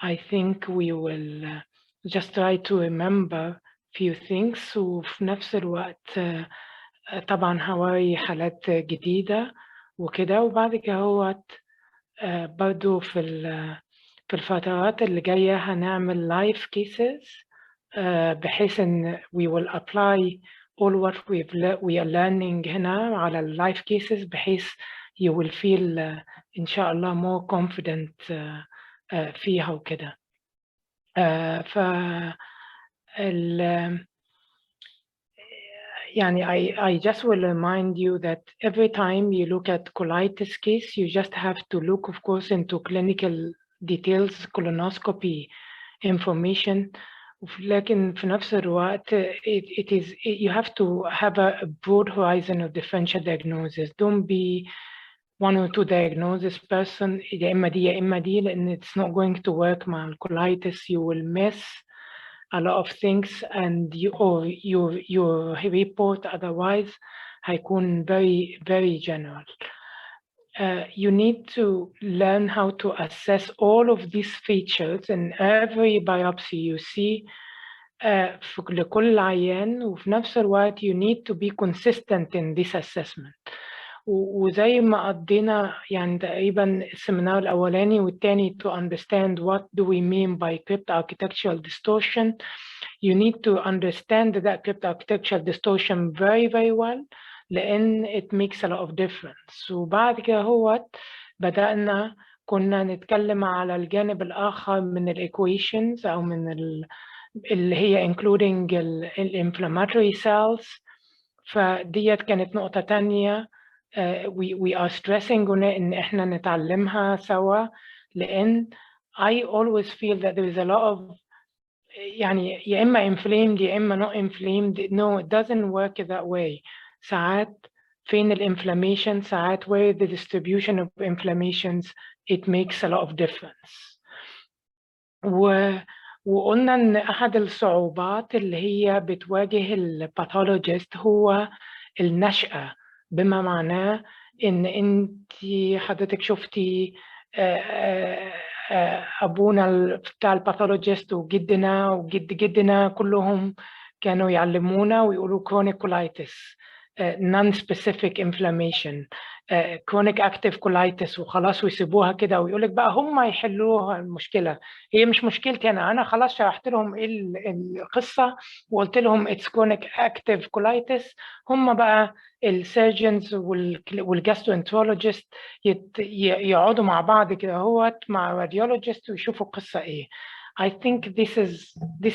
I think we will just try to remember few things وفي نفس الوقت طبعا هوري حالات جديدة وكده وبعد كده هو برضو في الفترات اللي جاية هنعمل live cases بحيث ان we will apply all what we are learning هنا على ال live cases بحيث you will feel إن شاء الله more confident فيها وكده. ف يعني I just will remind you that every time you look at colitis case, you just have to look, of course, into clinical details, colonoscopy information. لكن في نفس الوقت you have to have a broad horizon of differential diagnosis. Don't be one or two diagnosis person يا إما دي يا إما دي لأن it's not going to work مع الcolitis. You will miss a lot of things and your report otherwise هيكون very general. You need to learn how to assess all of these features in every biopsy you see لكل عيان وفي نفس الوقت you need to be consistent in this assessment. وزي ما قضينا يعني تقريبا السيمينار الأولاني والتاني to understand what do we mean by cryptarchitectural distortion, you need to understand that cryptarchitectural distortion very well لأن it makes a lot of difference. وبعد كده بدأنا كنا نتكلم على الجانب الآخر من الإيكويشنز أو من اللي هي including inflammatory cells. فديت كانت نقطة تانية we are stressing إن إحنا نتعلمها سوا لأن I always feel that there is a lot of يعني يا إما inflamed يا إما not inflamed. No, it doesn't work that way. ساعات فين الانفلاميشن ساعات where the distribution of inflammations it makes a lot of difference. وقلنا إن أحد الصعوبات اللي هي بتواجه الباثولوجيست هو النشأة بما معناه إن أنت حضرتك شفتي أبونا بتاع الباثولوجيست وجدنا وجد جدنا كلهم كانوا يعلمونا ويقولوا chronic colitis, non-specific inflammation, chronic active colitis وخلاص ويسيبوها كده ويقولك بقى هم يحلوها المشكلة. هي مش مشكلتي أنا خلاص شرحت لهم إيه القصة وقلت لهم it's chronic active colitis. هم بقى السيرجنز والجاستروانترولوجيست يقعدوا مع بعض كده مع راديولوجيست ويشوفوا القصة إيه. I think this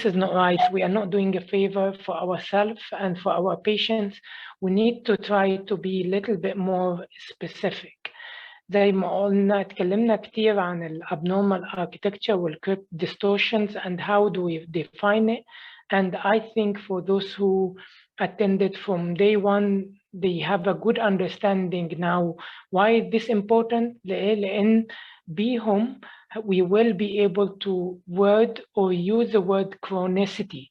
is not right. We are not doing a favor for ourselves and for our patients. We need to try to be a little bit more specific. زي ما قلنا اتكلمنا كتير عن ال abnormal architecture وال crypt distortions and how do we define it. And I think for those who attended from day one, they have a good understanding now why this important. لأن بيهم we will be able to word or use the word chronicity.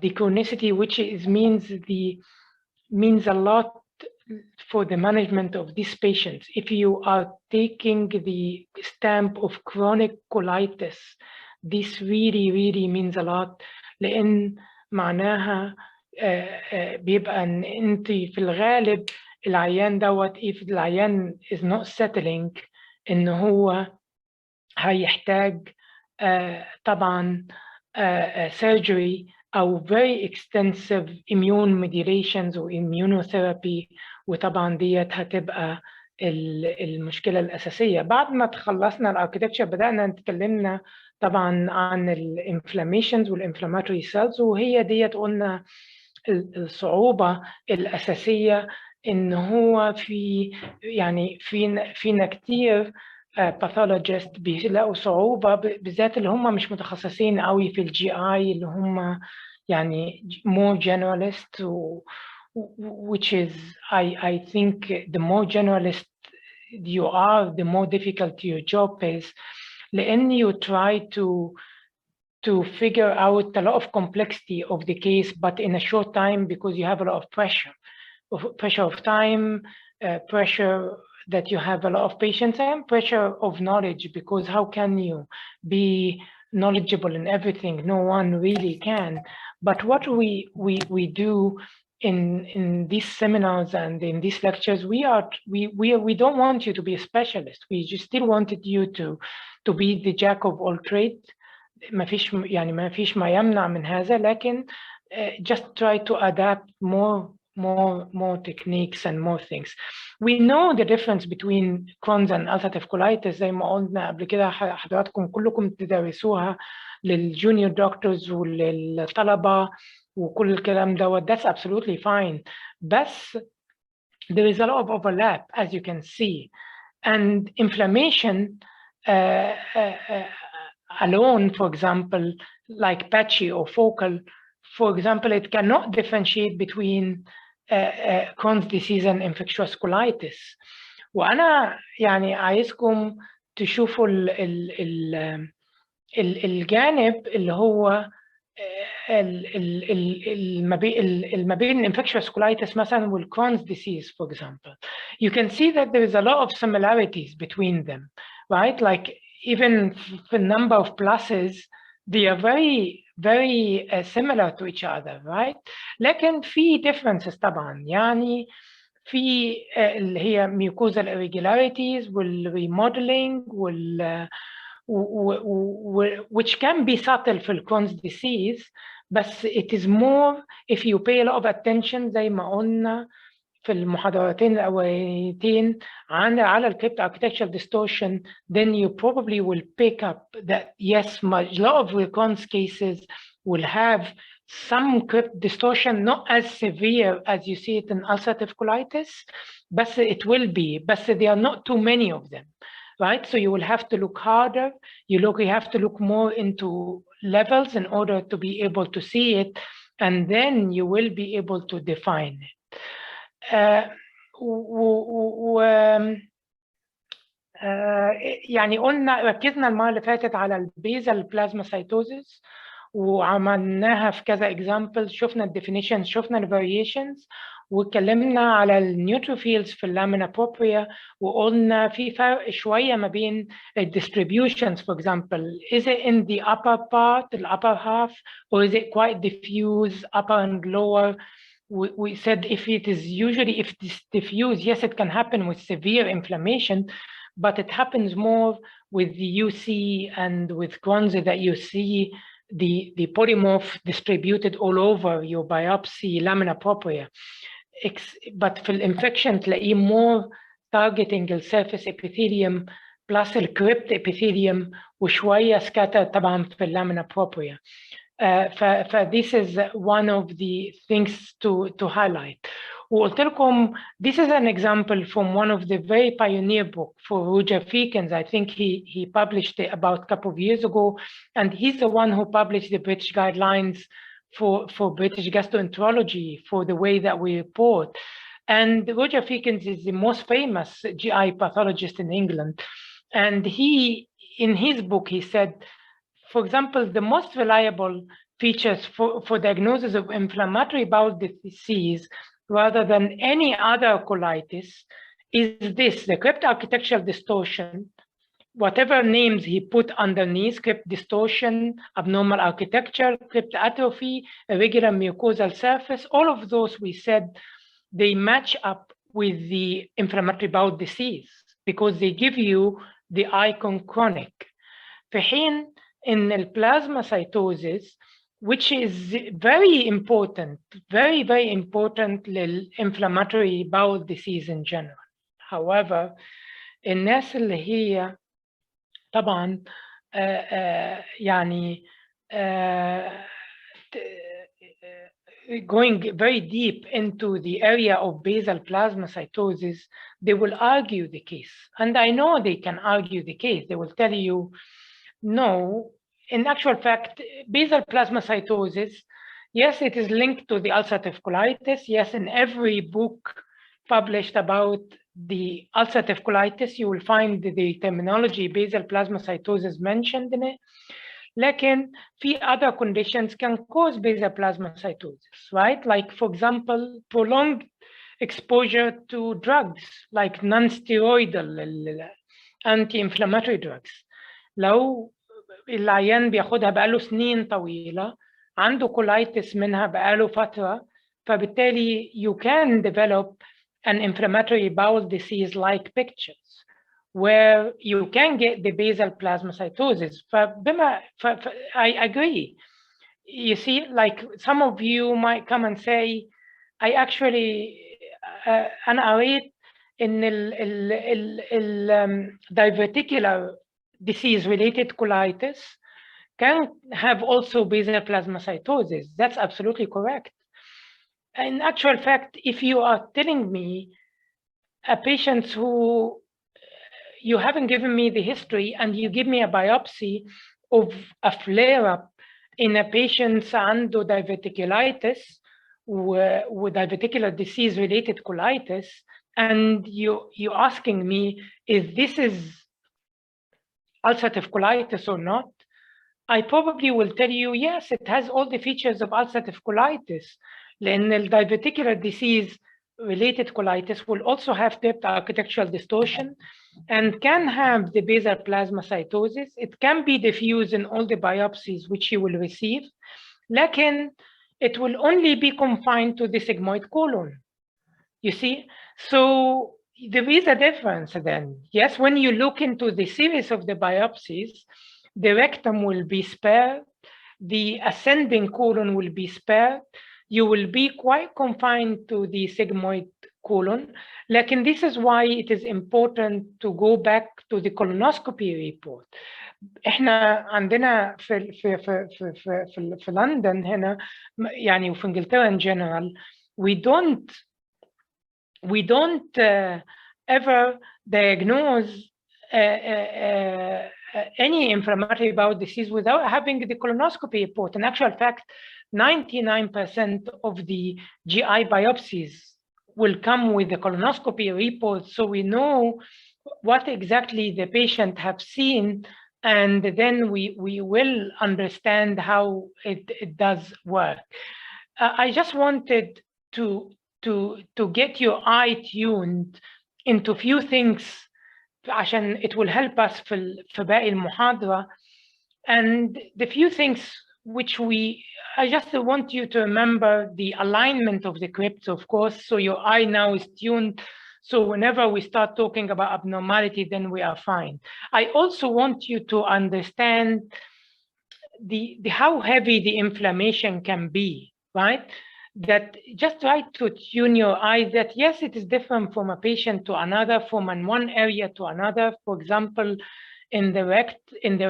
The chronicity, which means a lot for the management of these patients. If you are taking the stamp of chronic colitis, this really means a lot. لأن معناها بيبقى إن أنت في الغالب العيان if العيان is not settling إن هو هيحتاج طبعا surgery أو very extensive immune modulations و immunotherapy وطبعا ديت هتبقى المشكلة الأساسية. بعد ما تخلصنا الاركتكتشر بدأنا نتكلمنا طبعا عن الانفلاميشنز والانفلاماتوري سيلز وهي ديت قلنا الصعوبة الأساسية إن هو فينا كتير باثولوجيست بيلاقوا صعوبة بالذات اللي هم مش متخصصين قوي في الجي اي اللي هم يعني more generalist which is I think the more generalist you are the more difficult your job is لأن you try to figure out a lot of complexity of the case but in a short time because you have a lot of pressure of time, pressure that you have a lot of patients and pressure of knowledge, because how can you be knowledgeable in everything? No one really can. But what we do in these seminars and in these lectures, we don't want you to be a specialist. We just still wanted you to be the jack of all trades. ما فيش ما يمنع من هذا، لكن just try to adapt more techniques and more things. We know the difference between Crohn's and ulcerative colitis زي ما قلنا قبل كده، حضراتكم كلكم تدرسوها للجونيور دكتورز وللطلبة وكل الكلام دوت. That's absolutely fine. بس there is a lot of overlap, as you can see. And inflammation alone, for example, like patchy or focal, for example, it cannot differentiate between Crohn's disease and infectious colitis. وأنا يعني عايزكم تشوفوا الجانب اللي هو ما بين infectious colitis مثلا وال Crohn's disease, for example. You can see that there is a lot of similarities between them, right? Like even the number of pluses, they are very similar to each other, right? لكن في differences طبعا، يعني في اللي هي mucosal irregularities والremodeling which can be subtle في Crohn's disease, بس it is more if you pay a lot of attention زي ما قلنا في المحاضرتين الأولين على crypt architectural distortion, then you probably will pick up that yes, a lot of Crohn's cases will have some crypt distortion, not as severe as you see it in ulcerative colitis, but it will be, but there are not too many of them, right? So you will have to look harder. You have to look more into levels in order to be able to see it, and then you will be able to define it. يعني ركزنا المرة اللي فاتت على البيزال بلازماسايتوزيس وعملناها في كذا examples، شفنا الديفينيشنز، شفنا الفاريشنز، واتكلمنا على النيوتروفيلز في اللامينا بروبريا، وقلنا في فرق شوية ما بين الديستريبيوشنز. For example, is it in the upper part, the upper half, or is it quite diffuse, upper and lower? We said if it is usually, if it's diffuse, yes, it can happen with severe inflammation, but it happens more with the UC and with Crohn's that you see the polymorph distributed all over your biopsy lamina propria. But for infection تلاقيه more targeting the surface epithelium plus the crypt epithelium وشوية scatter طبعا في اللامina propria. This is one of the things to highlight. وقلت لكم this is an example from one of the very pioneer book for Roger Feekens. I think he published it about a couple of years ago, and he's the one who published the British guidelines for British gastroenterology for the way that we report. And Roger Feekens is the most famous GI pathologist in England, and he, in his book, he said, for example, the most reliable features for diagnosis of inflammatory bowel disease rather than any other colitis is this: the crypt architectural distortion, whatever names he put underneath, crypt distortion, abnormal architecture, crypt atrophy, irregular mucosal surface, all of those we said they match up with the inflammatory bowel disease because they give you the icon chronic. في حين in the plasmacytosis, which is very important, very, very important للinflammatory bowel disease in general. However, الناس اللي هي طبعا يعني going very deep into the area of basal plasmacytosis, they will argue the case. And I know they can argue the case. They will tell you, no, in actual fact, basal plasmacytosis, yes, it is linked to the ulcerative colitis. Yes, in every book published about the ulcerative colitis, you will find the terminology basal plasmacytosis mentioned in it. لكن في other conditions can cause basal plasmacytosis, right? Like, for example, prolonged exposure to drugs like non-steroidal anti-inflammatory drugs. لو العيان بياخدها بقاله سنين طويلة، عنده colitis منها بقاله فترة، فبالتالي you can develop an inflammatory bowel disease like pictures where you can get the basal plasmacytosis. I agree. You see, like some of you might come and say, I actually أنا قريت إن ال diverticular disease-related colitis can have also basal plasmacytosis. That's absolutely correct. In actual fact, if you are telling me a patient who you haven't given me the history and you give me a biopsy of a flare-up in a patient's عنده diverticulitis with diverticular disease-related colitis, and you asking me if this is ulcerative colitis or not, I probably will tell you, yes, it has all the features of ulcerative colitis. لأن the diverticular disease-related colitis will also have tipped architectural distortion and can have the basal plasmacytosis. It can be diffuse in all the biopsies which you will receive. لكن it will only be confined to the sigmoid colon. You see? So there is a difference then. Yes, when you look into the series of the biopsies, the rectum will be spared, the ascending colon will be spared, you will be quite confined to the sigmoid colon. Like, this is why it is important to go back to the colonoscopy report. احنا عندنا في لندن هنا يعني وفي انجلترا in general, we don't ever diagnose any inflammatory bowel disease without having the colonoscopy report. In actual fact, 99% of the GI biopsies will come with the colonoscopy report, so we know what exactly the patient have seen, and then we will understand how it does work. I just wanted to get your eye tuned into few things عشان it will help us في باقي المحاضرة. And the few things which I just want you to remember the alignment of the crypts, of course, so your eye now is tuned. So whenever we start talking about abnormality, then we are fine. I also want you to understand how heavy the inflammation can be, right? That just try to tune your eye that yes, it is different from a patient to another, from one area to another. For example, in the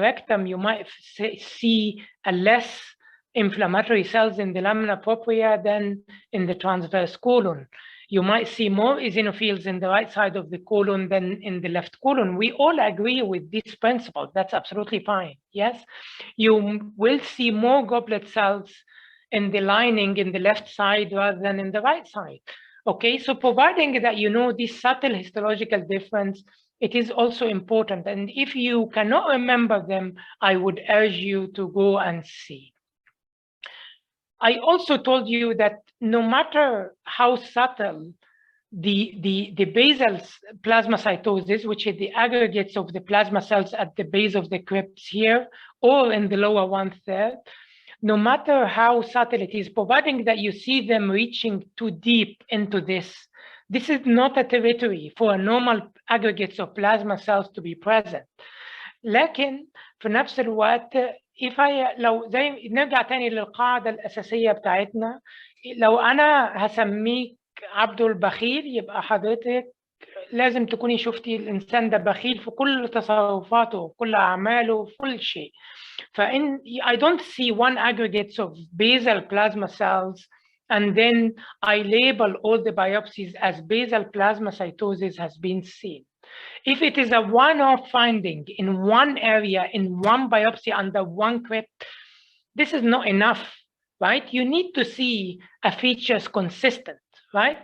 rectum, you might see a less inflammatory cells in the lamina propria than in the transverse colon. You might see more eosinophils in the right side of the colon than in the left colon. We all agree with this principle. That's absolutely fine. Yes, you will see more goblet cells in the lining in the left side rather than in the right side. Okay, so providing that you know this subtle histological difference, it is also important. And if you cannot remember them, I would urge you to go and see. I also told you that no matter how subtle the basal plasmacytosis, which is the aggregates of the plasma cells at the base of the crypts here, or in the lower 1/3, no matter how subtle it is, providing that you see them reaching too deep into this is not a territory for a normal aggregates of plasma cells to be present. لكن في نفس الوقت لو زي نرجع تاني للقاعدة الأساسية بتاعتنا، لو أنا هسميك عبده البخيل يبقى حضرتك لازم تكوني شفتي الإنسان ده بخيل في كل تصرفاته، في كل أعماله، في كل شيء. I don't see one aggregate of basal plasma cells and then I label all the biopsies as basal plasmacytosis has been seen. If it is a one-off finding in one area, in one biopsy under one crypt, this is not enough, right? You need to see a features consistent, right?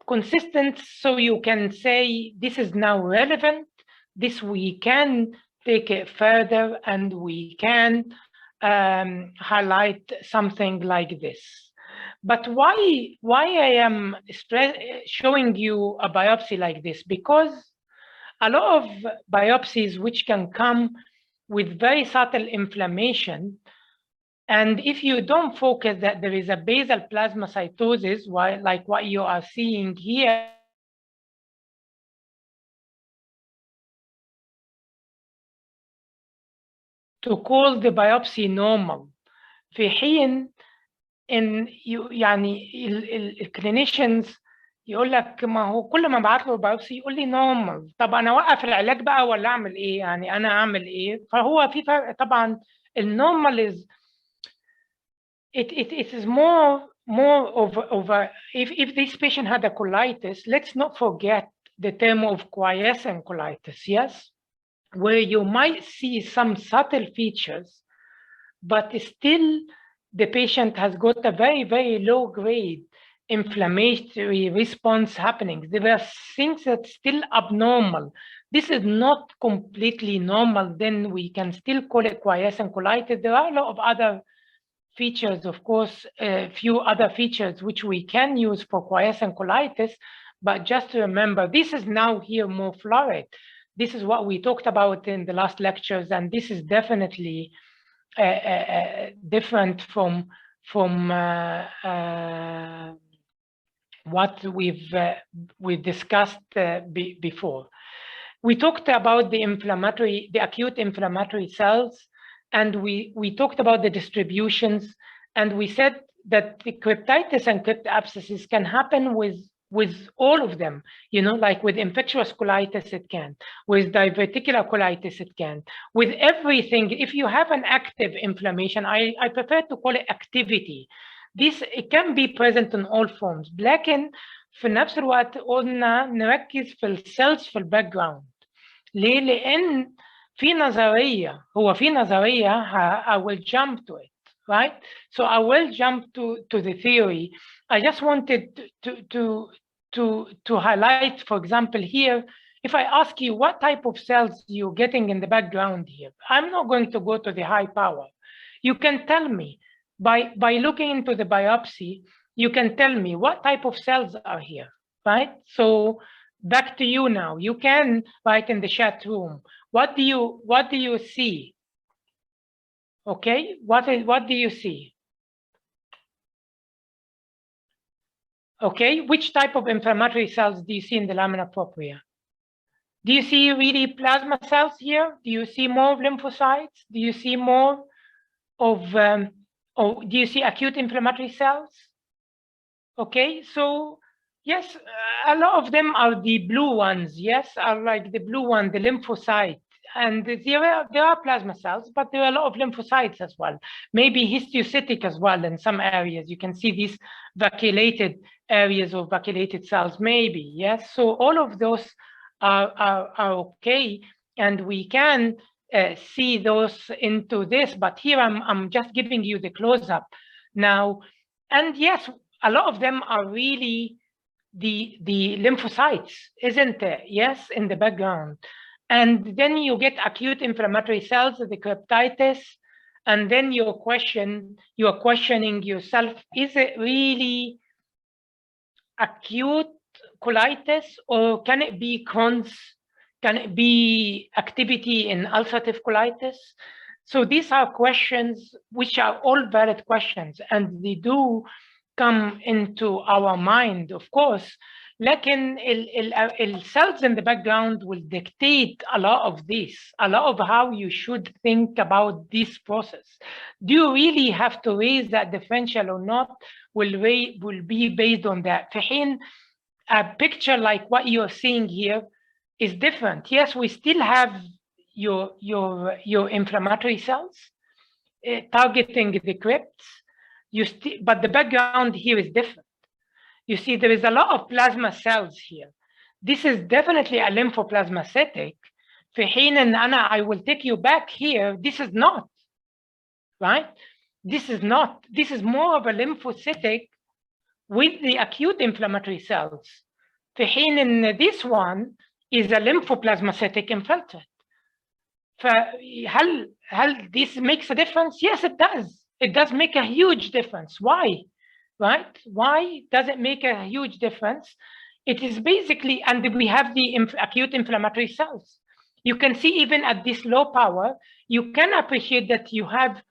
Consistent so you can say this is now relevant, this we can take it further and we can highlight something like this. But why I am showing you a biopsy like this? Because a lot of biopsies which can come with very subtle inflammation, and if you don't focus that there is a basal plasmacytosis, like what you are seeing here, to call the biopsy normal. في حين ان يعني الكلينيشنز يقول لك ما هو كل ما ابعت له بايوبسي يقول لي نورمال، طب انا اوقف العلاج بقى ولا اعمل ايه؟ يعني انا اعمل ايه؟ فهو في فرق طبعا. النورمال is it is more over if this patient had a colitis, let's not forget the term of quiescent colitis, yes, where you might see some subtle features, but still the patient has got a very, very low grade inflammatory response happening. There are things that's still abnormal. This is not completely normal, then we can still call it quiescent colitis. There are a lot of other features, of course, a few other features which we can use for quiescent colitis, but just to remember, this is now here more florid. This is what we talked about in the last lectures, and this is definitely different from what we discussed before. We talked about the acute inflammatory cells, and we talked about the distributions, and we said that the cryptitis and crypt abscesses can happen with all of them, you know, like with infectious colitis, it can, with diverticular colitis, it can, with everything. If you have an active inflammation, I prefer to call it activity. This it can be present in all forms. لكن في نفس الوقت قلنا نركز في السيلز في الباك جراوند. ليه؟ لأن في نظرية I will jump to it, right? So I will jump to the theory. I just wanted to highlight, for example, here, if I ask you what type of cells you're getting in the background here, I'm not going to go to the high power. You can tell me by looking into the biopsy, you can tell me what type of cells are here, right? So back to you now. You can write in the chat room. What do you see? Okay, what do you see? Okay, which type of inflammatory cells do you see in the lamina propria? Do you see really plasma cells here? Do you see more lymphocytes? Do you see more of, do you see acute inflammatory cells? Okay, so yes, a lot of them are the blue ones, yes, are like the blue one, the lymphocyte. And there are plasma cells, but there are a lot of lymphocytes as well. Maybe histiocytic as well in some areas. You can see these vacuolated areas of vacuolated cells, maybe, yes. So all of those are okay, and we can see those into this. But here I'm just giving you the close-up now. And yes, a lot of them are really the lymphocytes, isn't it? Yes, in the background. And then you get acute inflammatory cells, the cryptitis, and then you are questioning yourself, is it really acute colitis, or can it be Crohn's? Can it be activity in ulcerative colitis? So these are questions which are all valid questions, and they do come into our mind, of course. لكن cells in the background will dictate a lot of this, a lot of how you should think about this process. Do you really have to raise that differential or not? Will be based on that. في حين a picture like what you're seeing here is different. Yes, we still have your inflammatory cells targeting the crypts. But the background here is different. You see, there is a lot of plasma cells here. This is definitely a lymphoplasmacytic. في حين ان I will take you back here. This is not, right? This is not. This is more of a lymphocytic with the acute inflammatory cells. في حين ان this one is a lymphoplasmacytic infiltrate. هل this makes a difference? Yes, it does. It does make a huge difference. Why? right? Why does it make a huge difference? It is basically, and we have the acute inflammatory cells. You can see even at this low power, you can appreciate that you have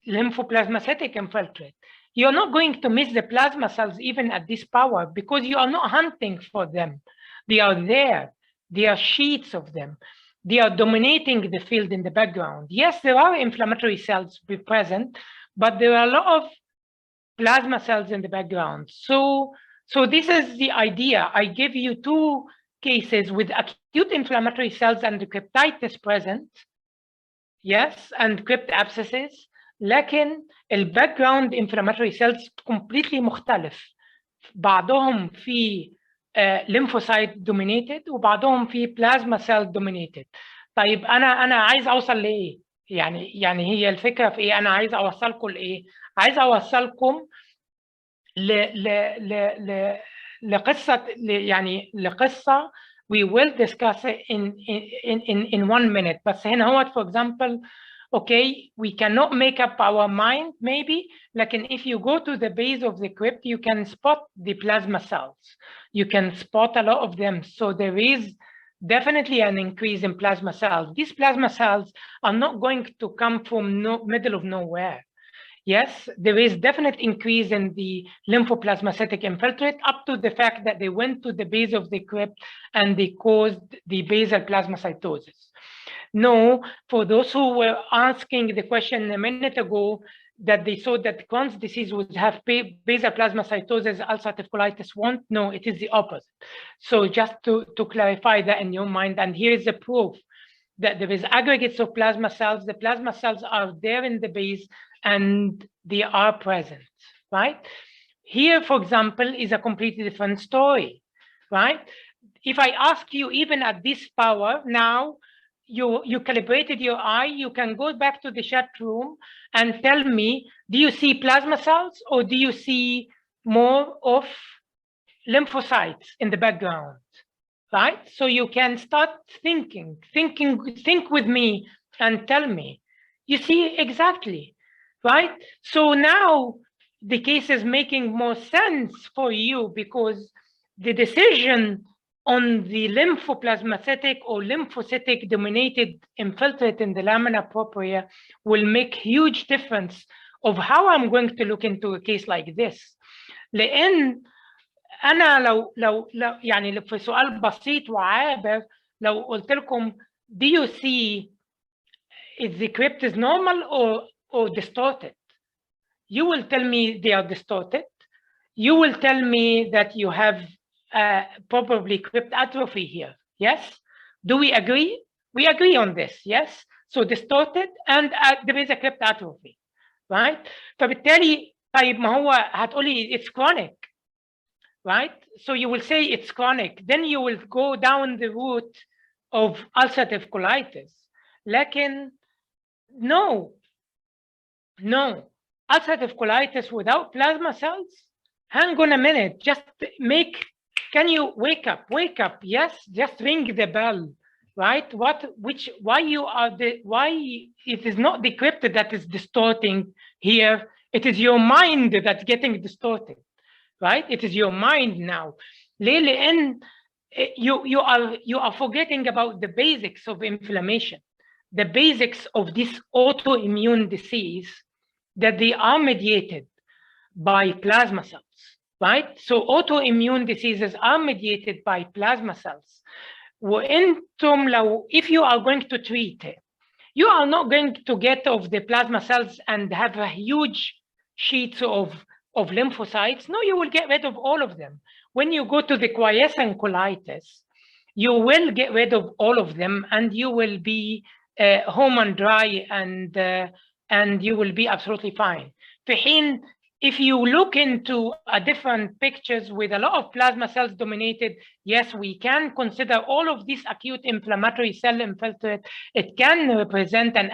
lymphoplasmacytic infiltrate. You're not going to miss the plasma cells even at this power because you are not hunting for them. They are there. There are sheets of them. They are dominating the field in the background. Yes, there are inflammatory cells present, but there are a lot of plasma cells in the background. So this is the idea. I give you two cases with acute inflammatory cells and cryptitis present. Yes, and crypt abscesses. لكن الباك inflammatory cells completely مختلف. بعضهم في lymphocyte dominated وبعضهم في plasma cell dominated. طيب انا عايز اوصل لايه؟ يعني هي الفكره في ايه؟ انا عايز اوصلكم لايه؟ عايز اوصلكم لقصه يعني لقصه we will discuss it in 1 minute. بس هنا هو for example, okay, we cannot make up our mind maybe, لكن if you go to the base of the crypt, you can spot the plasma cells. You can spot a lot of them. So there is definitely an increase in plasma cells. These plasma cells are not going to come from middle of nowhere. Yes, there is definite increase in the lymphoplasmacytic infiltrate up to the fact that they went to the base of the crypt and they caused the basal plasmacytosis. No, for those who were asking the question a minute ago, that they saw that Crohn's disease would have basal plasmacytosis, ulcerative colitis won't. No, it is the opposite. So just to clarify that in your mind, and here is the proof that there is aggregates of plasma cells. The plasma cells are there in the base and they are present, right? Here, for example, is a completely different story, right? If I ask you, even at this power, now you calibrated your eye, you can go back to the chat room and tell me, do you see plasma cells or do you see more of lymphocytes in the background, right? So you can start think with me and tell me. You see exactly, right? So now the case is making more sense for you because the decision on the lymphoplasmacytic or lymphocytic dominated infiltrate in the lamina propria will make huge difference of how I'm going to look into a case like this. لأن أنا لو يعني في سؤال بسيط وعابر لو قلت لكم do you see if the crypt is normal or distorted? You will tell me they are distorted. You will tell me that you have probably crypt atrophy here. Yes? Do we agree? We agree on this, yes? So distorted and there is a crypt atrophy, right? فبالتالي طيب ما هو هتقولي it's chronic, right? So you will say it's chronic. Then you will go down the route of ulcerative colitis. لكن no. Ulcerative colitis without plasma cells? Hang on a minute. Just can you wake up? Yes, just ring the bell, right? Why it is not the crypt that is distorting here. It is your mind that's getting distorted, right? It is your mind now. لأن you are forgetting about the basics of inflammation, the basics of this autoimmune disease, that they are mediated by plasma cells, right? So autoimmune diseases are mediated by plasma cells. If you are going to treat it, you are not going to get of the plasma cells and have a huge sheets of lymphocytes. No, you will get rid of all of them. When you go to the quiescent colitis, you will get rid of all of them and you will be home and dry and you will be absolutely fine. في حين if you look into different pictures with a lot of plasma cells dominated, yes, we can consider all of these acute inflammatory cell infiltrate. It can represent an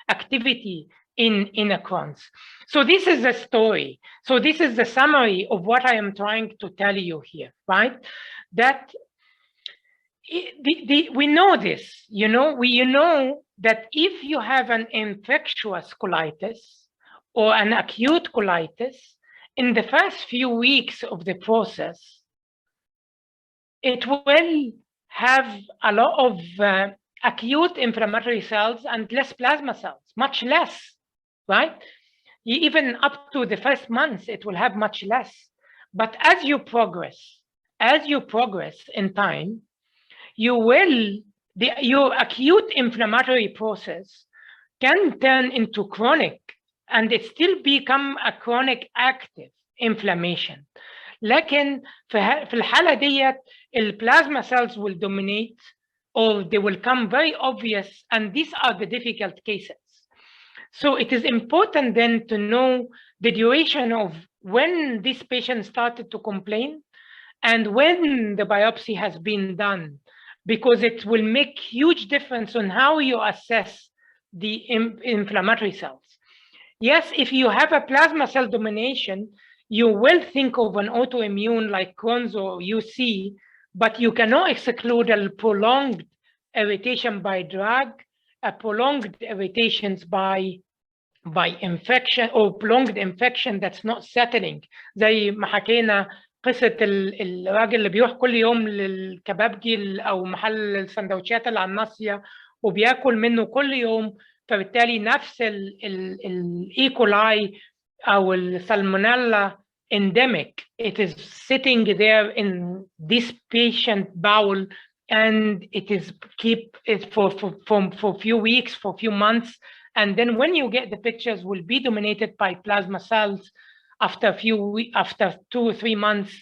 activity in a Crohn's. So this is the story. So this is the summary of what I am trying to tell you here, right? That we know this, we know that if you have an infectious colitis or an acute colitis, in the first few weeks of the process, it will have a lot of acute inflammatory cells and less plasma cells, much less, right? Even up to the first month, it will have much less. But as you progress in time, your acute inflammatory process can turn into chronic, and it still become a chronic active inflammation. لكن في الحالة ديت البلازما cells will dominate, or they will come very obvious, and these are the difficult cases. So it is important then to know the duration of when this patient started to complain and when the biopsy has been done, because it will make huge difference on how you assess the inflammatory cells. Yes, if you have a plasma cell domination, you will think of an autoimmune like Crohn's or UC, but you cannot exclude a prolonged irritation by drug, a prolonged irritations by infection, or prolonged infection that's not settling. زي ما حكينا قصة الراجل اللي بيروح كل يوم للكبابجي أو محل السندوتشات اللي على الناصية وبياكل منه كل يوم، فبالتالي نفس الإيكولاي أو السالمونيلا endemic, it is sitting there in this patient bowel, and it is keep it for few weeks, for few months, and then when you get the pictures, will be dominated by plasma cells after 2 or 3 months.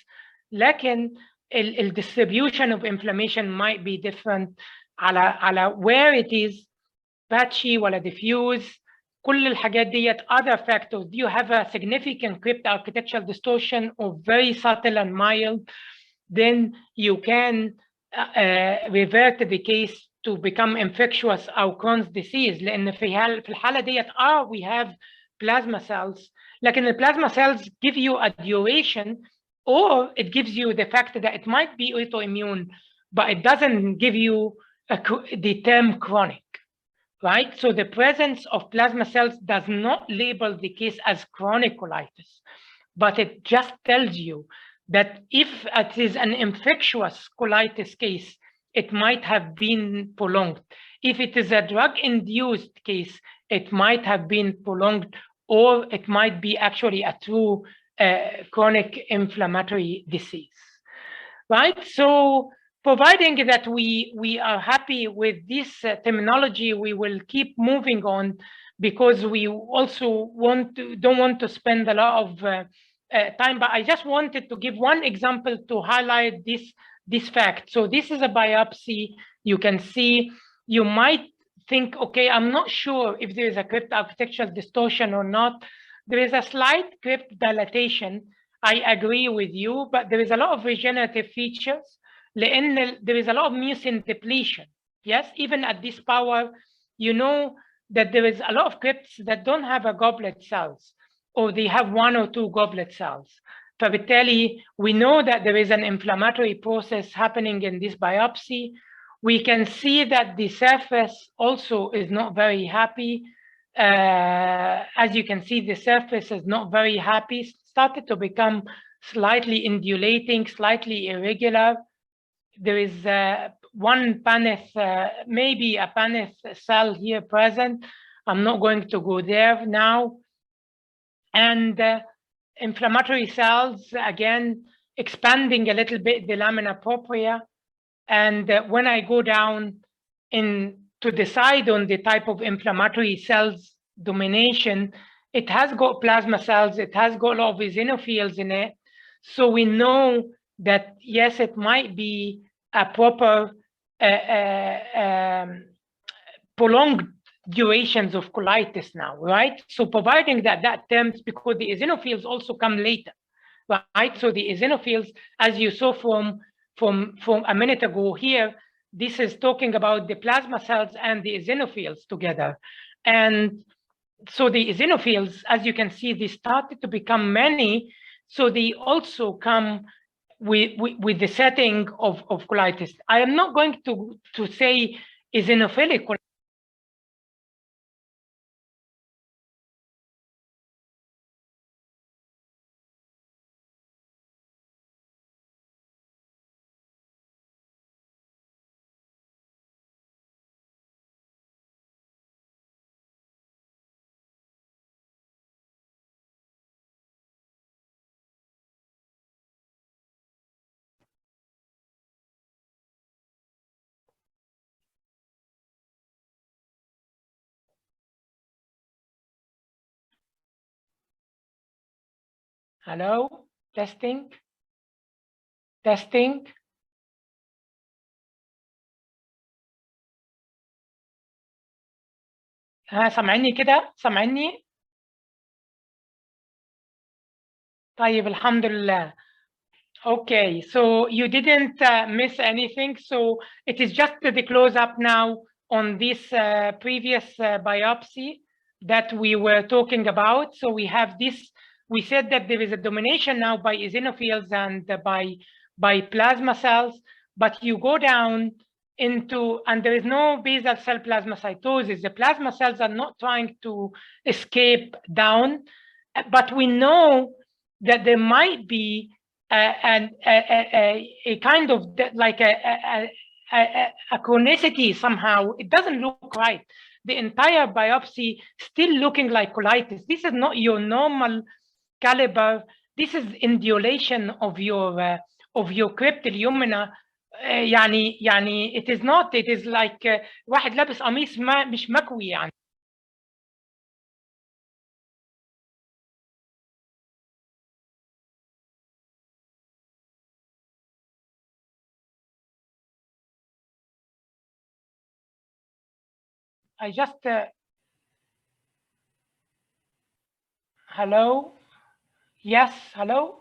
لكن the distribution of inflammation might be different على where it is patchy ولا diffuse. كل الحاجات ديت other factors. Do you have a significant crypt architectural distortion or very subtle and mild? Then you can revert the case to become infectious أو Crohn's disease. لأن في الحالة ديت we have plasma cells. لكن the plasma cells give you a duration, or it gives you the fact that it might be autoimmune, but it doesn't give you the term chronic. Right? So the presence of plasma cells does not label the case as chronic colitis, but it just tells you that if it is an infectious colitis case, it might have been prolonged. If it is a drug-induced case, it might have been prolonged, or it might be actually a true chronic inflammatory disease. Right? So providing that we are happy with this terminology, we will keep moving on, because we also don't want to spend a lot of time. But I just wanted to give one example to highlight this fact. So this is a biopsy. You can see, you might think, okay, I'm not sure if there is a crypt architectural distortion or not. There is a slight crypt dilatation. I agree with you, but there is a lot of regenerative features. لأن there is a lot of mucin depletion. Yes, even at this power, you know that there is a lot of crypts that don't have a goblet cells, or they have 1 or 2 goblet cells. فبالتالي, we know that there is an inflammatory process happening in this biopsy. We can see that the surface also is not very happy. As you can see, the surface is not very happy, started to become slightly undulating, slightly irregular. There is one Paneth, maybe a Paneth cell here present. I'm not going to go there now. And inflammatory cells, again, expanding a little bit the lamina propria. And when I go down to decide on the type of inflammatory cells domination, it has got plasma cells, it has got a lot of eosinophils in it. So we know that, yes, it might be a proper prolonged durations of colitis now, right? So providing that terms, because the eosinophils also come later, right? So the eosinophils, as you saw from a minute ago here, this is talking about the plasma cells and the eosinophils together. And so the eosinophils, as you can see, they started to become many. So they also come with the setting of colitis. I am not going to say eosinophilic colitis. Hello? Testing? Testing? ها سامعني كده؟ سامعني؟ طيب الحمد لله. Okay, so you didn't miss anything. So it is just the close up now on this previous biopsy that we were talking about. So we have this, we said that there is a domination now by eosinophils and by plasma cells, but you go down into, and there is no basal cell plasmacytosis. The plasma cells are not trying to escape down, but we know that there might be a kind of like a chronicity somehow. It doesn't look right. The entire biopsy still looking like colitis. This is not your normal caliber. This is indolation of your cryptal lumina. يعني it is not, it is like واحد لابس قميص ما مش مكوي يعني. I just hello. Yes, hello.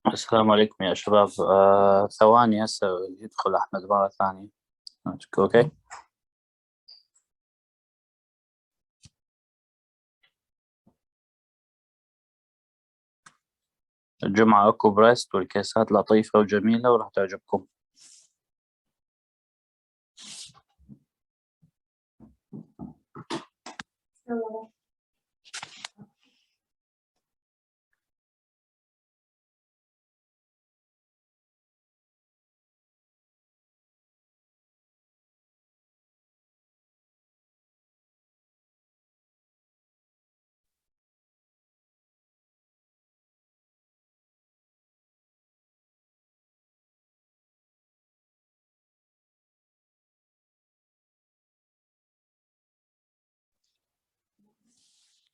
السلام عليكم يا شباب. ثواني هسه يدخل أحمد مرة ثانية. أوكي. الجمعة أكو بريست والكيسات لطيفة وجميلة وراح تعجبكم.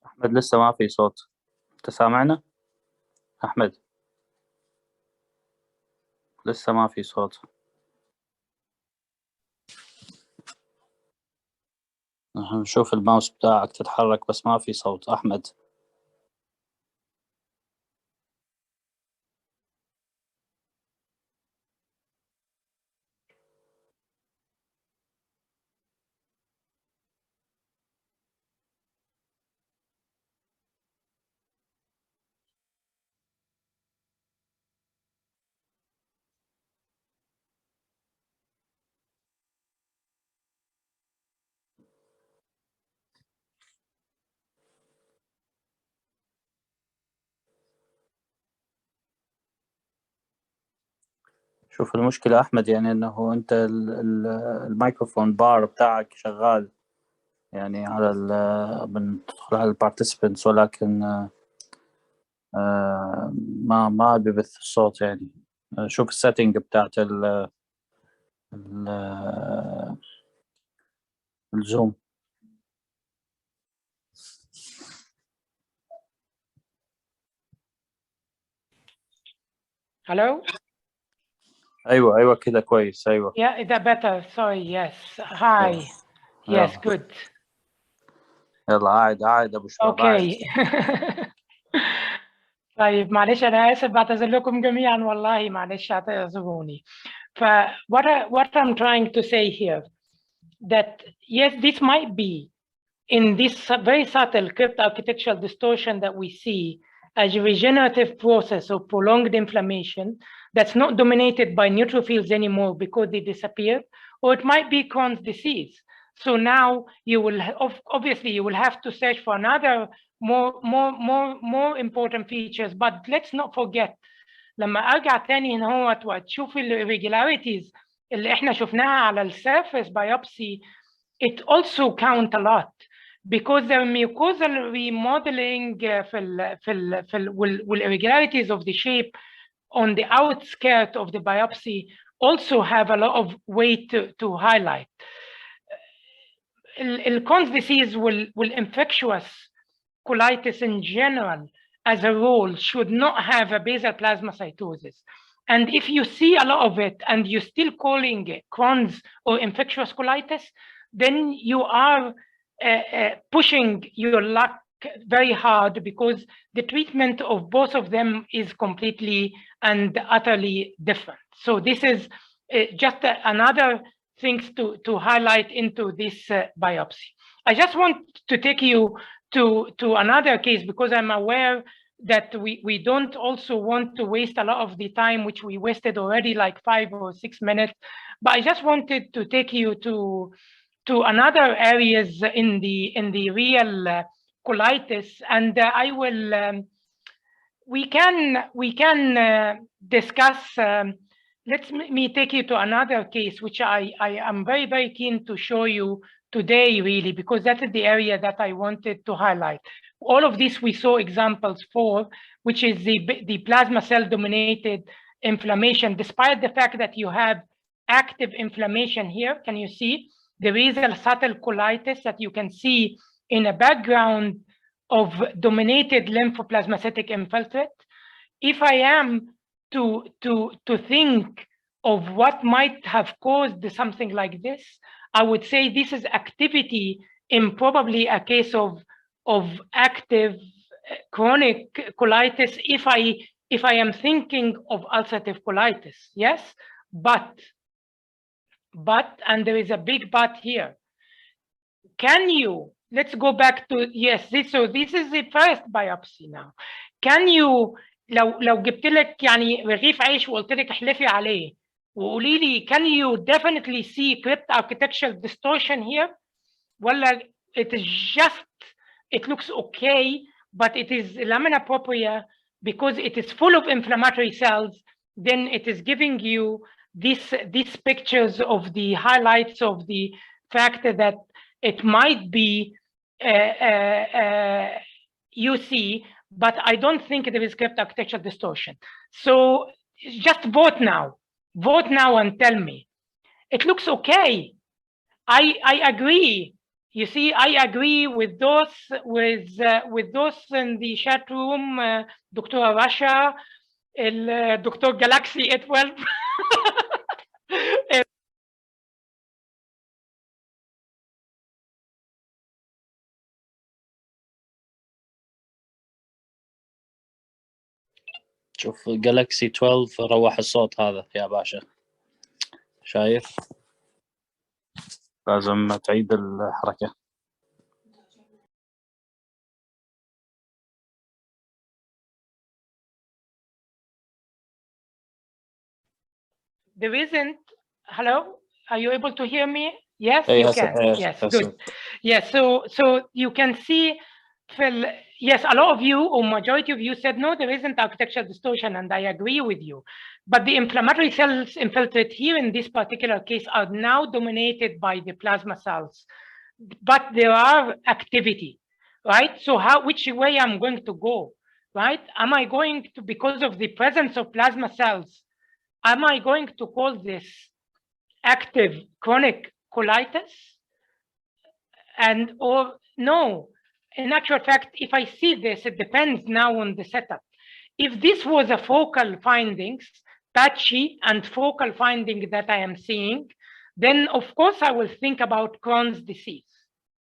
أحمد لسه ما في صوت، تسامعنا؟ أحمد لسه ما في صوت. نشوف الماوس بتاعك تتحرك بس ما في صوت أحمد. شوف المشكلة أحمد، يعني إنه أنت الميكروفون بار بتاعك شغال يعني على بندخل على البارتيسيبنتس، ولكن ما بيبث الصوت يعني. شوف السيتنج بتاعت الزوم. Hello? ايوه كده كويس. ايوه Yeah, is that better? Sorry, yes. Hi. Yes, يلا good. يلا قاعد ابو شباب قاعد. Okay. طيب معلش أنا آسف، بعتذر لكم جميعا والله، معلش اعتذروني. what I'm trying to say here, that yes, this might be in this very subtle crypt architectural distortion that we see as a regenerative process of prolonged inflammation that's not dominated by neutrophils anymore because they disappeared, or it might be Crohn's disease. So now you will obviously you will have to search for another more important features, but let's not forget لما ارجع تاني هنا هو وتشوف الirregularities اللي احنا شفناها على السيرفيس biopsy, it also count a lot because the mucosal remodeling والirregularities of the shape on the outskirt of the biopsy also have a lot of weight to highlight. Crohn's disease infectious colitis in general as a rule should not have a basal plasmacytosis. And if you see a lot of it and you're still calling it Crohn's or infectious colitis, then you are pushing your luck very hard because the treatment of both of them is completely and utterly different. So this is just another things to highlight into this biopsy. I just want to take you to another case because I'm aware that we don't also want to waste a lot of the time, which we wasted already like 5 or 6 minutes. But I just wanted to take you to another areas in the real colitis, and I will we can discuss. Let me take you to another case, which I am very keen to show you today, really, because that is the area that I wanted to highlight. All of this we saw examples for, which is the plasma cell dominated inflammation, despite the fact that you have active inflammation here. Can you see? There is a subtle colitis that you can see in a background of dominated lymphoplasmacytic infiltrate. If I am to think of what might have caused something like this, I would say this is activity in probably a case of active chronic colitis if I if I am thinking of ulcerative colitis, yes, but, and there is a big but here. Can you, let's go back to, yes, so this is the first biopsy now. Can you, لو جبت لك يعني رغيف عيش وقلت لك احلفي عليه وقولي لي, can you definitely see crypt architectural distortion here? ولا it is just, it looks okay, but it is lamina propria because it is full of inflammatory cells, then it is giving you these pictures of the highlights of the fact that it might be UC, but I don't think there is crypt architectural distortion. So just vote now and tell me. It looks okay. I agree. You see, I agree with those in the chat room, Dr. Rasha, Dr. Galaxy 812. شوف جالكسي 12 روح الصوت هذا يا باشا، شايف؟ لازم تعيد الحركة. There isn't. Hello, are you able to hear me? Yes, you can. Yes, good. Yes, so you can see, Phil, yes, a lot of you or majority of you said, no, there isn't architectural distortion, and I agree with you. But the inflammatory cells infiltrate here in this particular case are now dominated by the plasma cells. But there are activity, right? So which way I'm going to go, right? Am I going to, because of the presence of plasma cells, am I going to call this active chronic colitis? And or no, in actual fact, if I see this, it depends now on the setup. If this was a focal findings, patchy and focal finding that I am seeing, then of course I will think about Crohn's disease.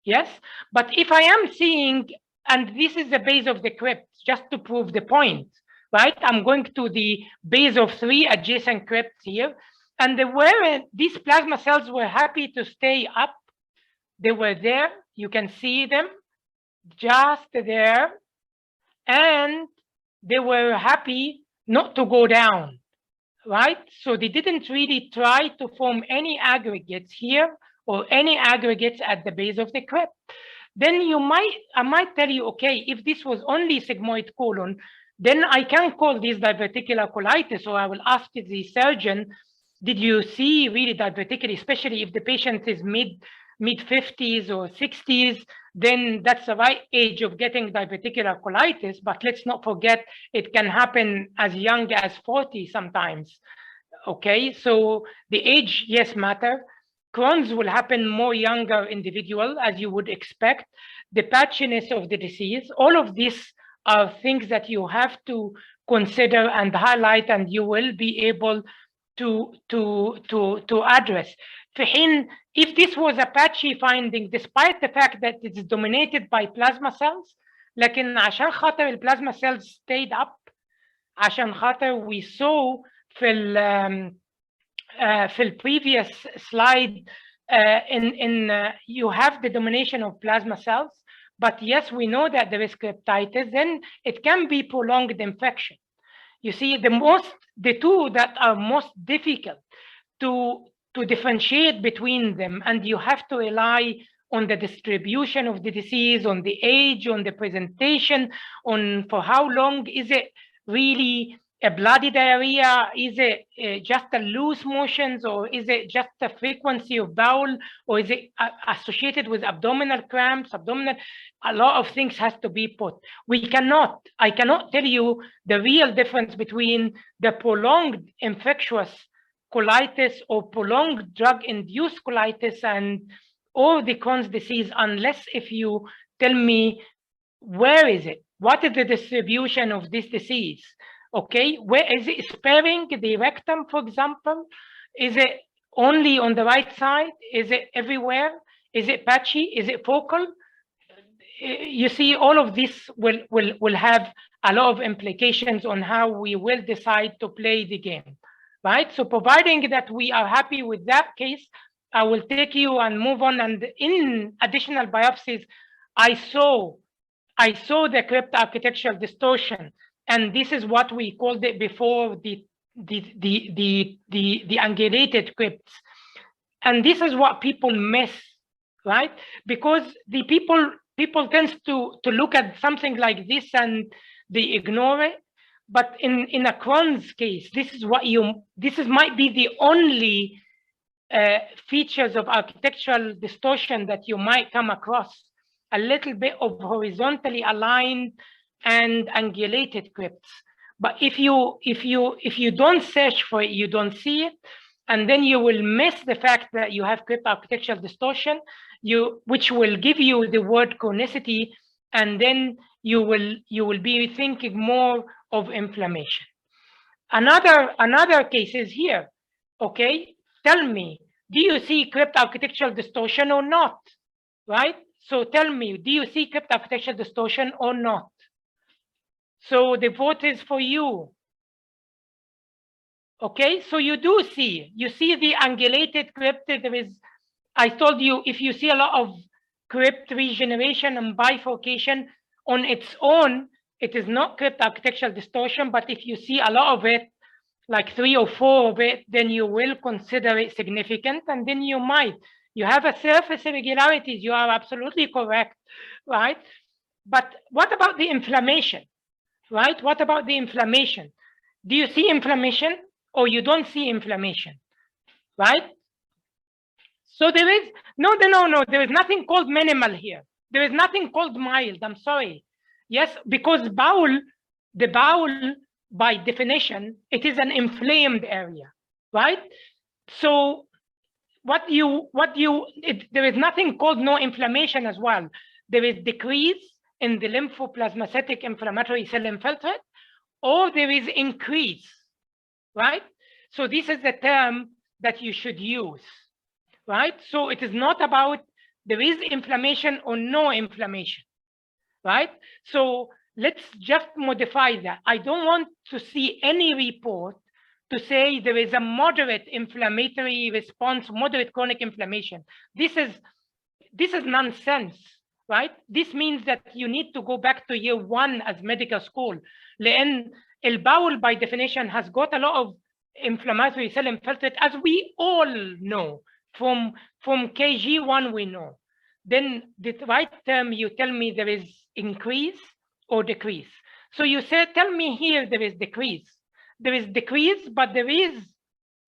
Yes, but if I am seeing, and this is the base of the crypt, just to prove the point, right? I'm going to the base of 3 adjacent crypts here, and these plasma cells were happy to stay up. They were there, you can see them, just there, and they were happy not to go down, right? So they didn't really try to form any aggregates here or any aggregates at the base of the crypt. Then I might tell you, okay, if this was only sigmoid colon, then I can call this diverticular colitis, or I will ask the surgeon, did you see really diverticular, especially if the patient is mid-50s or 60s, then that's the right age of getting diverticular colitis. But let's not forget, it can happen as young as 40 sometimes. Okay, so the age, yes, matter. Crohn's will happen more younger individual, as you would expect. The patchiness of the disease, all of these are things that you have to consider and highlight, and you will be able to address. في حين if this was a patchy finding, despite the fact that it's dominated by plasma cells, لكن عشان خاطر البلازما cells stayed up, عشان خاطر we saw في ال previous slide you have the domination of plasma cells, but yes, we know that there is cryptitis, then it can be prolonged infection. You see, the two that are most difficult to differentiate between them, and you have to rely on the distribution of the disease, on the age, on the presentation, on for how long is it really a bloody diarrhea, is it just a loose motions, or is it just a frequency of bowel, or is it associated with abdominal cramps, a lot of things has to be put. I cannot tell you the real difference between the prolonged infectious colitis or prolonged drug-induced colitis or the Crohn's disease, unless if you tell me where is it, what is the distribution of this disease. Okay, where is it sparing the rectum, for example? Is it only on the right side? Is it everywhere? Is it patchy? Is it focal? You see, all of this will have a lot of implications on how we will decide to play the game, right? So providing that we are happy with that case, I will take you and move on. And in additional biopsies, I saw the crypt architectural distortion, and this is what we called it before, the angulated crypts. And this is what people miss, right? Because the people tends to look at something like this and they ignore it. But in a Crohn's case, this might be the only features of architectural distortion that you might come across. A little bit of horizontally aligned and angulated crypts. But if you don't search for it, you don't see it, and then you will miss the fact that you have crypt architectural distortion, which will give you the word chronicity, and then you will be thinking more of inflammation. Another case is here. Okay, tell me, do you see crypt architectural distortion or not? Right? So tell me, do you see crypt architectural distortion or not? So the vote is for you. Okay, so you see the angulated crypt. I told you, if you see a lot of crypt regeneration and bifurcation on its own, it is not crypt architectural distortion. But if you see a lot of it, like 3 or 4 of it, then you will consider it significant, and then you might. You have a surface irregularities, you are absolutely correct, right? But what about the inflammation, right? What about the inflammation? Do you see inflammation or you don't see inflammation, right? So there is, no, there is nothing called minimal here. There is nothing called mild, I'm sorry. Yes, because the bowel, by definition, it is an inflamed area, right? So there is nothing called no inflammation as well. There is decrease in the lymphoplasmacytic inflammatory cell infiltrate, or there is increase, right? So this is the term that you should use, right? So it is not about there is inflammation or no inflammation, right? So let's just modify that. I don't want to see any report to say there is a moderate inflammatory response, moderate chronic inflammation. This is nonsense, right? This means that you need to go back to year 1 as medical school. لأن البول by definition has got a lot of inflammatory cell infiltrate, as we all know. From KG1 we know. Then the right term, you tell me there is increase or decrease. So you said, tell me here there is decrease. There is decrease, but there is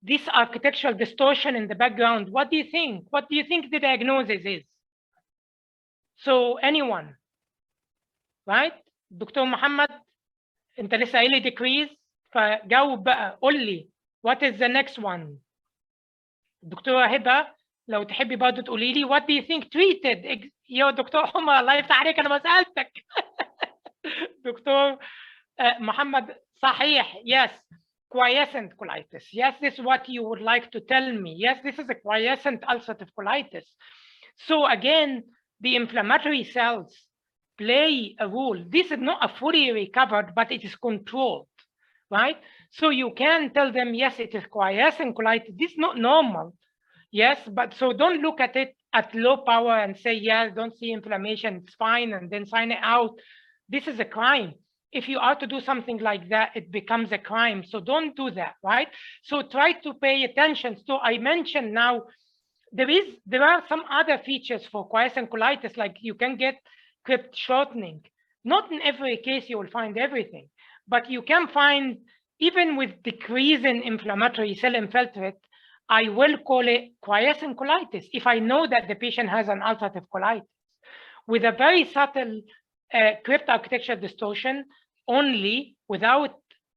this architectural distortion in the background. What do you think? What do you think the diagnosis is? So anyone, right? Dr. Muhammad, انت لسه قايل لي decrease، فجاوب بقى، قول لي what is the next one. دكتورة هبة لو تحبي برضه تقولي لي what do you think treated. يا دكتور عمر الله يفتح عليك، انا ما سالتك. دكتور محمد صحيح. Yes, quiescent colitis. Yes, this is what you would like to tell me. Yes, this is a quiescent ulcerative colitis. So again, the inflammatory cells play a role. This is not a fully recovered, but it is controlled, right? So you can tell them, yes, it is quiescent colitis. This is not normal. Yes, but so don't look at it at low power and say, yes, don't see inflammation, it's fine, and then sign it out. This is a crime. If you are to do something like that, it becomes a crime. So don't do that, right? So try to pay attention. So I mentioned now, there are some other features for quiescent colitis, like you can get crypt shortening. Not in every case you will find everything, but you can find, even with decrease in inflammatory cell infiltrate, I will call it quiescent colitis if I know that the patient has an ulcerative colitis. With a very subtle crypt architectural distortion only, without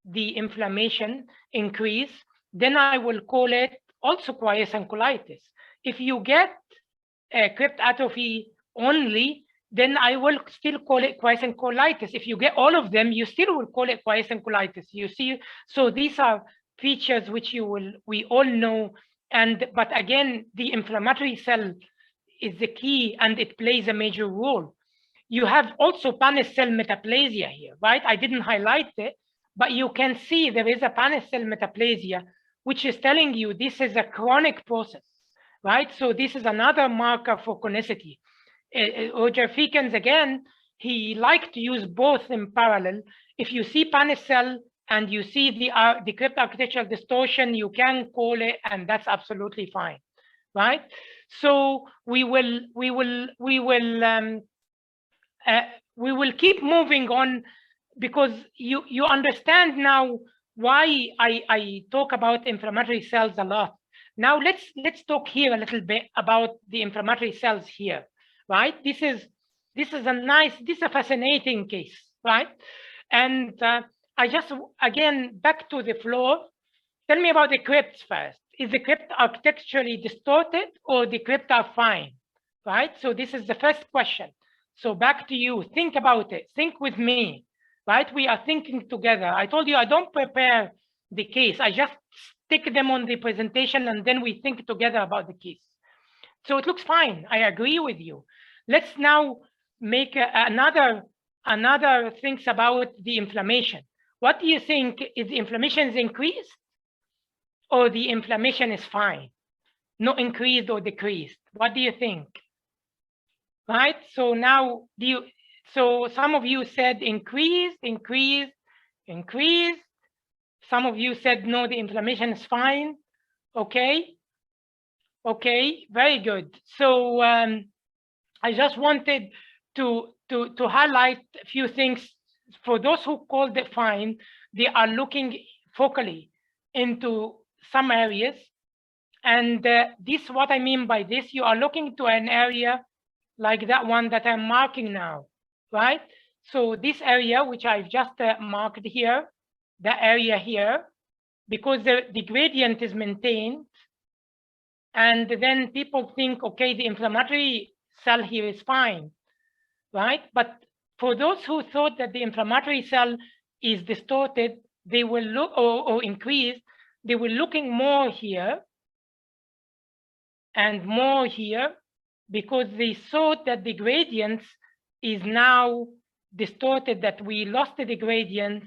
the inflammation increase, then I will call it also quiescent colitis. If you get crypt atrophy only, then I will still call it quiescent colitis. If you get all of them, you still will call it quiescent colitis. You see, so these are features which we all know. But again, the inflammatory cell is the key, and it plays a major role. You have also Pannis cell metaplasia here, right? I didn't highlight it, but you can see there is a Pannis cell metaplasia, which is telling you this is a chronic process, right? So this is another marker for chronicity. Roger Feekens, again, he liked to use both in parallel. If you see Pannis cell and you see the crypt architectural distortion, you can call it, and that's absolutely fine, right? So we will keep moving on, because you understand now why I talk about inflammatory cells a lot. Now let's talk here a little bit about the inflammatory cells here, right? This is a fascinating case, right? And I just, again, back to the floor. Tell me about the crypts first. Is the crypt architecturally distorted or the crypt are fine, right? So this is the first question. So back to you, think about it, think with me, right? We are thinking together. I told you I don't prepare the case, I just stick them on the presentation and then we think together about the case. So it looks fine, I agree with you. Let's now make another things about the inflammation. What do you think? Is the inflammation is increased or the inflammation is fine? Not increased or decreased? What do you think? Right? So now, so some of you said increased. Some of you said no, the inflammation is fine. Okay. Okay, very good. So I just wanted to highlight a few things. For those who called it fine, they are looking focally into some areas. And this, what I mean by this, you are looking to an area like that one that I'm marking now, right? So this area, which I've just marked here, the area here, because the gradient is maintained, and then people think, okay, the inflammatory cell here is fine, right? But for those who thought that the inflammatory cell is distorted, they will look, or increased, they were looking more here and more here, because they thought that the gradients is now distorted, that we lost the gradients,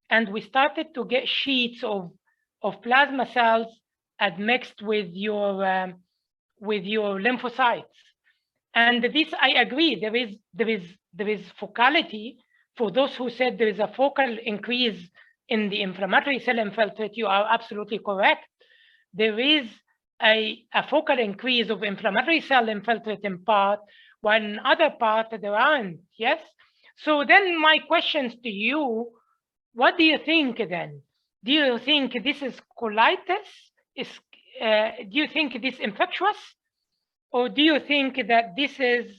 and we started to get sheets of plasma cells admixed with your lymphocytes. And this, I agree, there is focality. For those who said there is a focal increase in the inflammatory cell infiltrate, you are absolutely correct. There is a focal increase of inflammatory cell infiltrate in part, while in other part there aren't, yes? So then my questions to you, what do you think then? Do you think this is colitis? Do you think this is infectious? Or do you think that this is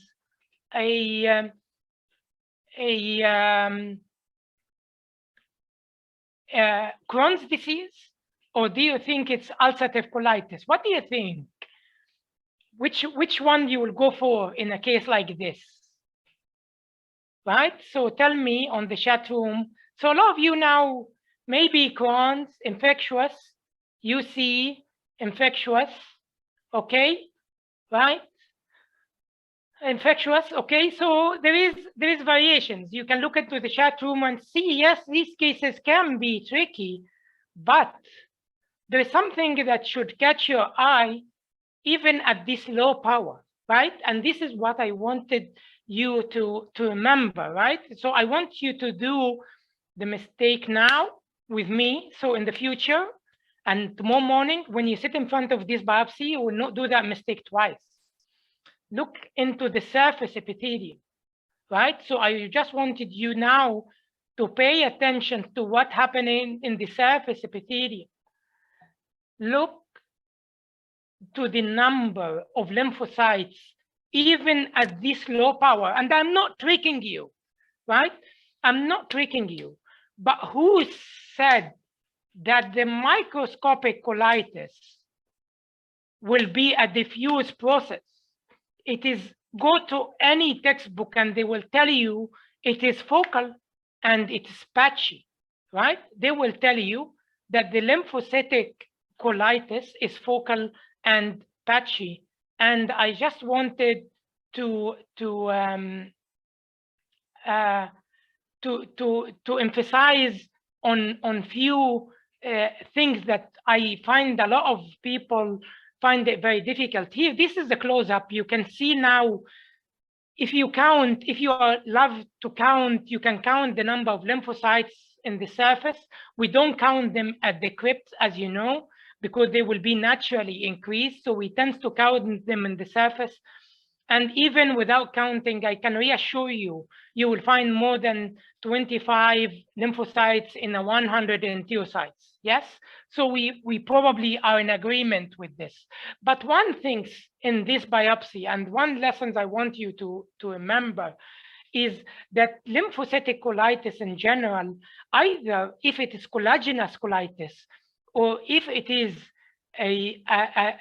Crohn's disease? Or do you think it's ulcerative colitis? What do you think? Which one you will go for in a case like this? Right? So tell me on the chat room. So a lot of you now, maybe Crohn's, infectious, UC, infectious, okay? Right? Infectious, okay? So there is variations. You can look into the chat room and see, yes, these cases can be tricky, but there is something that should catch your eye even at this low power, right? And this is what I wanted you to remember, right? So I want you to do the mistake now with me. So in the future and tomorrow morning, when you sit in front of this biopsy, you will not do that mistake twice. Look into the surface epithelium, right? So I just wanted you now to pay attention to what's happening in the surface epithelium. Look to the number of lymphocytes, even at this low power. And I'm not tricking you, right? I'm not tricking you. But who said that the microscopic colitis will be a diffuse process? It is, go to any textbook and they will tell you it is focal and it is patchy, right? They will tell you that the lymphocytic colitis is focal and patchy. And I just wanted to to emphasize on few things that I find a lot of people find it very difficult. Here, this is the close-up. You can see now, if you count, if you love to count, you can count the number of lymphocytes in the surface. We don't count them at the crypt, as you know, because they will be naturally increased. So we tend to count them in the surface. And even without counting, I can reassure you, you will find more than 25 lymphocytes in a 100 enterocytes. Yes, so we probably are in agreement with this. But one thing in this biopsy, and one lesson I want you to remember, is that lymphocytic colitis in general, either if it is collagenous colitis or if it is a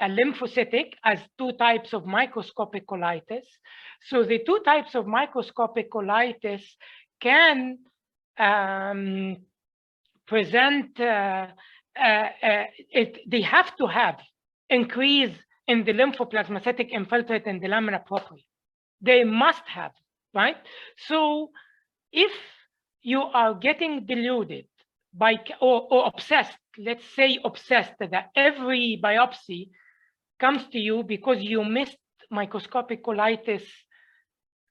lymphocytic, as two types of microscopic colitis. So the two types of microscopic colitis can present, they have to have increase in the lymphoplasmacytic infiltrate in the lamina propria. They must have, right? So if you are getting deluded by or obsessed, let's say obsessed, that every biopsy comes to you because you missed microscopic colitis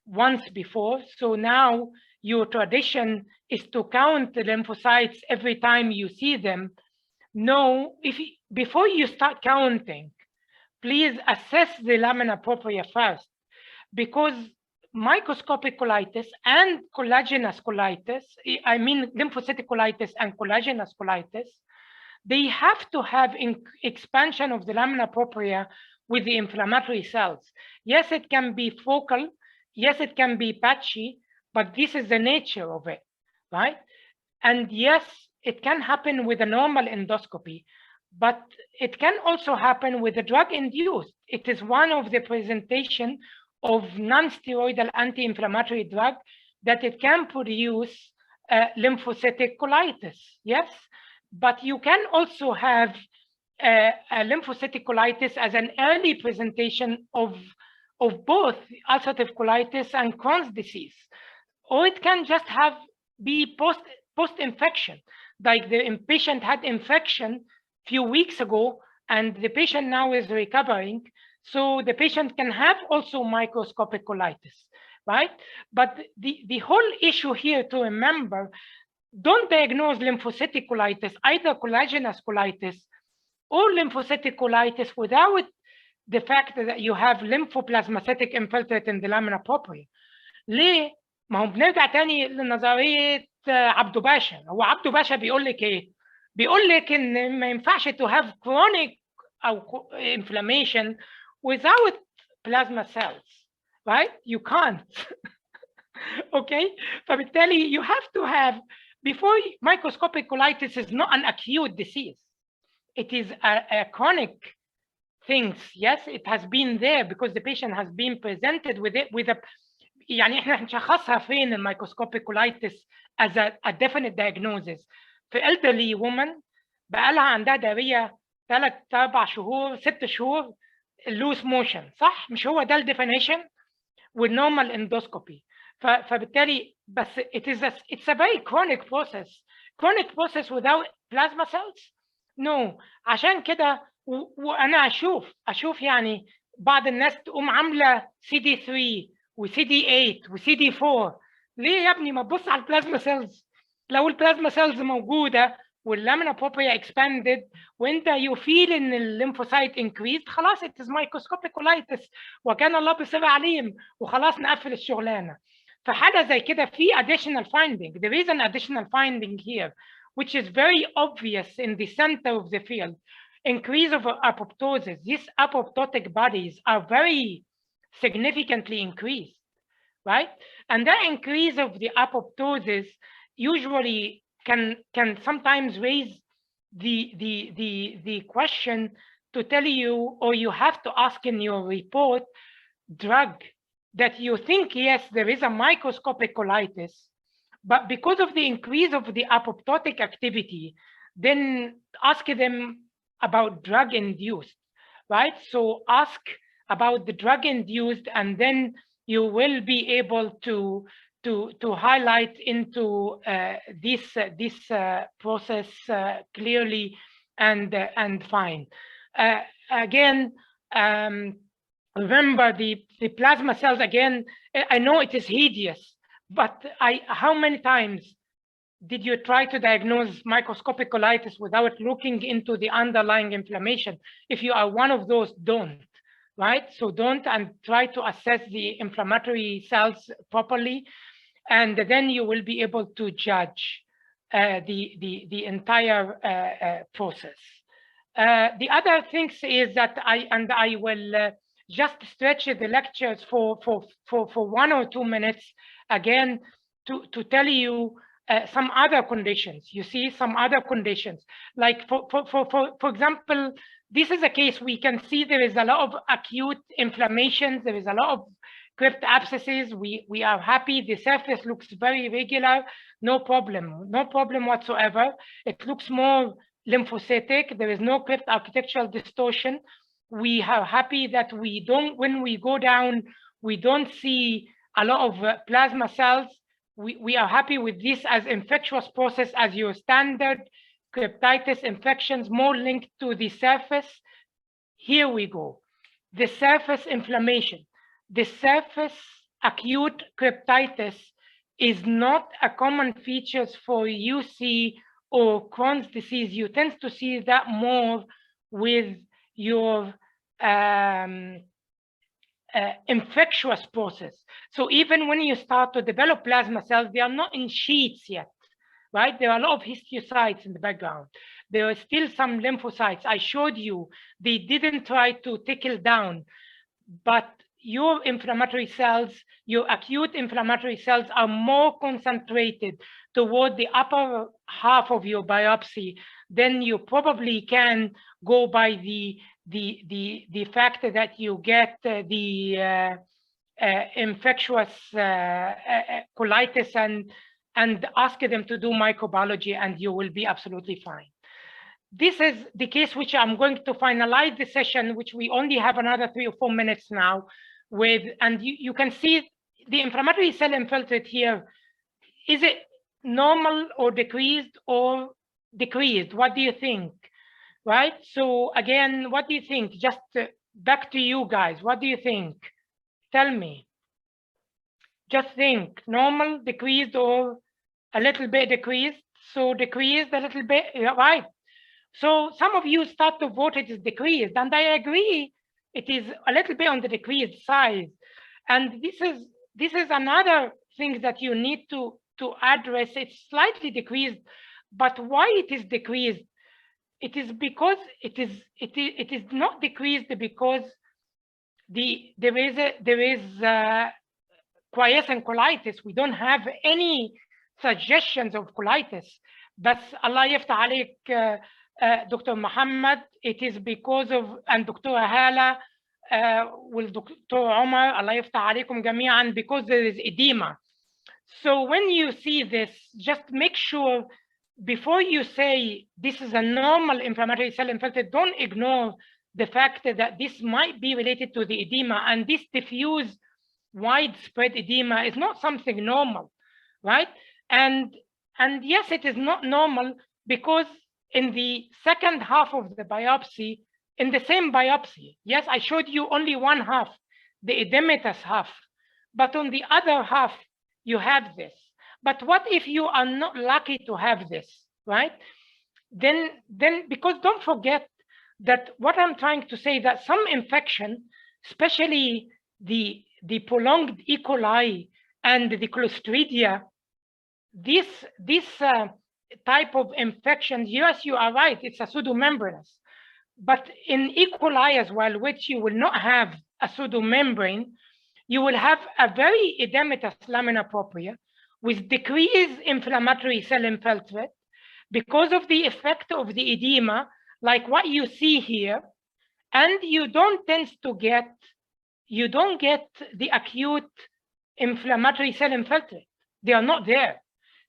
once before. So now your tradition is to count the lymphocytes every time you see them. No, before you start counting, please assess the lamina propria first, because microscopic colitis and collagenous colitis, I mean lymphocytic colitis and collagenous colitis, they have to have expansion of the lamina propria with the inflammatory cells. Yes, it can be focal. Yes, it can be patchy, but this is the nature of it, right? And yes, it can happen with a normal endoscopy, but it can also happen with a drug-induced. It is one of the presentation of non-steroidal anti-inflammatory drug that it can produce lymphocytic colitis, yes? But you can also have a lymphocytic colitis as an early presentation of both ulcerative colitis and Crohn's disease. Or it can just be post-infection, like the patient had infection a few weeks ago and the patient now is recovering. So the patient can have also microscopic colitis, right? But the whole issue here to remember, don't diagnose lymphocytic colitis, either collagenous colitis or lymphocytic colitis, without the fact that you have lymphoplasmacytic infiltrate in the lamina propria. ليه؟ ما هو بنرجع تاني لنظرية عبدو باشا. هو عبدو باشا بيقول لك ايه؟ بيقول لك ان ما ينفعش to have chronic أو inflammation without plasma cells, right? You can't. Okay? فبالتالي you have to have, before microscopic colitis is not an acute disease. It is a chronic things. Yes, it has been there because the patient has been presented with it with a, يعني احنا هنشخصها فين الميكروسكوبيك colitis as a definite diagnosis. في elderly woman بقى لها عندها دارية 3-4 شهور 6 شهور loose motion، صح؟ مش هو ده الديفينيشن والnormal endoscopy. فبالتالي بس it's a very chronic process without plasma cells. No. عشان كده وانا اشوف يعني بعض الناس تقوم عامله CD3 وCD8 وCD4. ليه يا ابني؟ ما تبص على البلازما سيلز. لو البلازما سيلز موجوده واللامina propria expanded وانت you feel ان الليمفوسايت increased، خلاص it is microscopic colitis وكان الله بصير عليم وخلاص نقفل الشغلانه. فحاجه زي كده في additional finding. There is an additional finding here which is very obvious in the center of the field. Increase of apoptosis. These apoptotic bodies are very significantly increased, right? And that increase of the apoptosis usually can sometimes raise the question to tell you, or you have to ask in your report, drug that you think, yes, there is a microscopic colitis, but because of the increase of the apoptotic activity, then ask them about drug induced, right? So ask about the drug induced, and then you will be able to to highlight into this process clearly and fine. Again, remember the plasma cells. Again, I know it is hideous, but how many times did you try to diagnose microscopic colitis without looking into the underlying inflammation? If you are one of those, don't. Right? So don't, and try to assess the inflammatory cells properly, and then you will be able to judge the entire process. The other things is that I will just stretch the lectures for 1 or 2 minutes again to tell you some other conditions. You see, some other conditions, like for example, this is a case we can see there is a lot of acute inflammations. There is a lot of crypt abscesses. We are happy. The surface looks very regular. No problem whatsoever. It looks more lymphocytic. There is no crypt architectural distortion. We are happy that we don't, when we go down, we don't see a lot of plasma cells. We are happy with this as infectious process as your standard cryptitis infections, more linked to the surface. Here we go. The surface inflammation. The surface acute cryptitis is not a common feature for UC or Crohn's disease. You tend to see that more with your infectious process. So even when you start to develop plasma cells, they are not in sheets yet. Right? There are a lot of histiocytes in the background. There are still some lymphocytes. I showed you, they didn't try to tickle down, but your inflammatory cells, your acute inflammatory cells are more concentrated toward the upper half of your biopsy. Then you probably can go by the fact that you get the infectious colitis and ask them to do microbiology, and you will be absolutely fine. This is the case which I'm going to finalize the session, which we only have another 3 or 4 minutes now with, and you can see the inflammatory cell infiltrate here. Is it normal or decreased or decreased? What do you think? Right? So again, what do you think? Just back to you guys. What do you think? Tell me. Just think, normal, decreased, or a little bit decreased. So decreased a little bit, right? So some of you start to vote it is decreased, and I agree, it is a little bit on the decreased side. And this is another thing that you need to address. It's slightly decreased, but why it is decreased? It is because it is not decreased because there is quiescent colitis. We don't have any suggestions of colitis. But Allah yaftah alayk, Dr. Muhammad, it is because of, and Dr. Hala, Dr. Omar, Allah yaftah alaykum jami'an, because there is edema. So when you see this, just make sure before you say this is a normal inflammatory cell infiltrate, don't ignore the fact that this might be related to the edema, and this diffuse widespread edema is not something normal, right? And yes, it is not normal because in the second half of the biopsy, in the same biopsy, yes, I showed you only one half, the edematous half, but on the other half, you have this. But what if you are not lucky to have this, right? Then because don't forget that what I'm trying to say, that some infection, especially the prolonged E. coli and the Clostridia, this type of infection, yes, you are right, it's a pseudomembranous. But in E. coli as well, which you will not have a pseudomembrane, you will have a very edematous lamina propria with decreased inflammatory cell infiltrate because of the effect of the edema, like what you see here, and you don't get the acute inflammatory cell infiltrate. They are not there.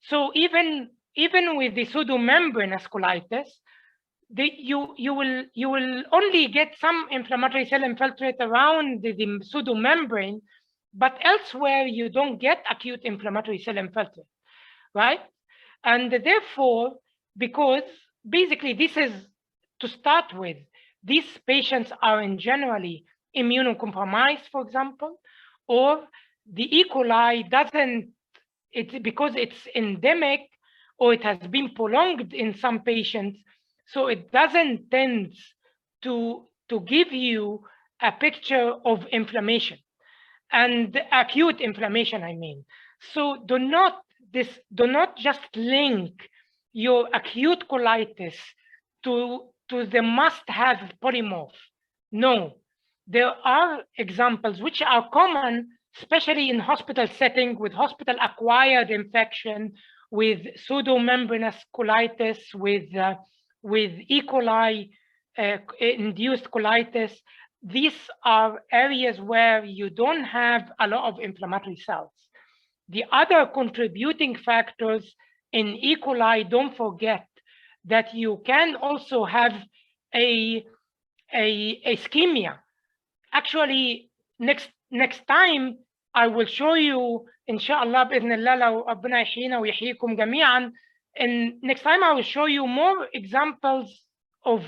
So even with the pseudomembranous colitis, you will only get some inflammatory cell infiltrate around the pseudomembrane, but elsewhere you don't get acute inflammatory cell infiltrate, right? And therefore, because basically this is to start with, these patients are in generally immunocompromised, for example, or the E. coli doesn't, it's because it's endemic or it has been prolonged in some patients, so it doesn't tend to give you a picture of inflammation and acute inflammation, I mean. So do not just link your acute colitis to the must-have polymorph. No, there are examples which are common, especially in hospital setting with hospital-acquired infection, with pseudomembranous colitis, with E. coli induced colitis. These are areas where you don't have a lot of inflammatory cells. The other contributing factors in E. coli, don't forget that you can also have a ischemia. Actually, next time I will show you, inshallah, بإذن الله, لو ربنا يحيينا ويحييكم جميعا, and next time I will show you more examples of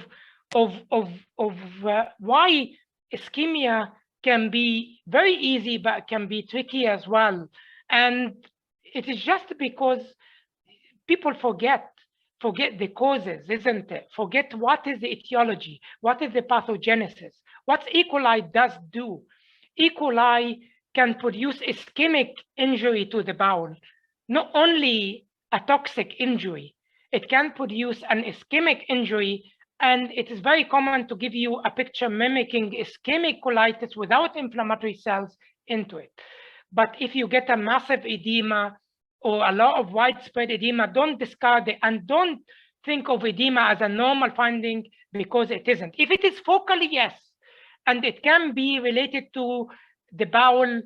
why ischemia can be very easy, but can be tricky as well. And it is just because people forget the causes, isn't it? Forget what is the etiology, what is the pathogenesis, what E. coli does do. E. coli can produce ischemic injury to the bowel, not only a toxic injury. It can produce an ischemic injury, and it is very common to give you a picture mimicking ischemic colitis without inflammatory cells into it. But if you get a massive edema or a lot of widespread edema, don't discard it, and don't think of edema as a normal finding, because it isn't. If it is focally, yes, and it can be related to the bowel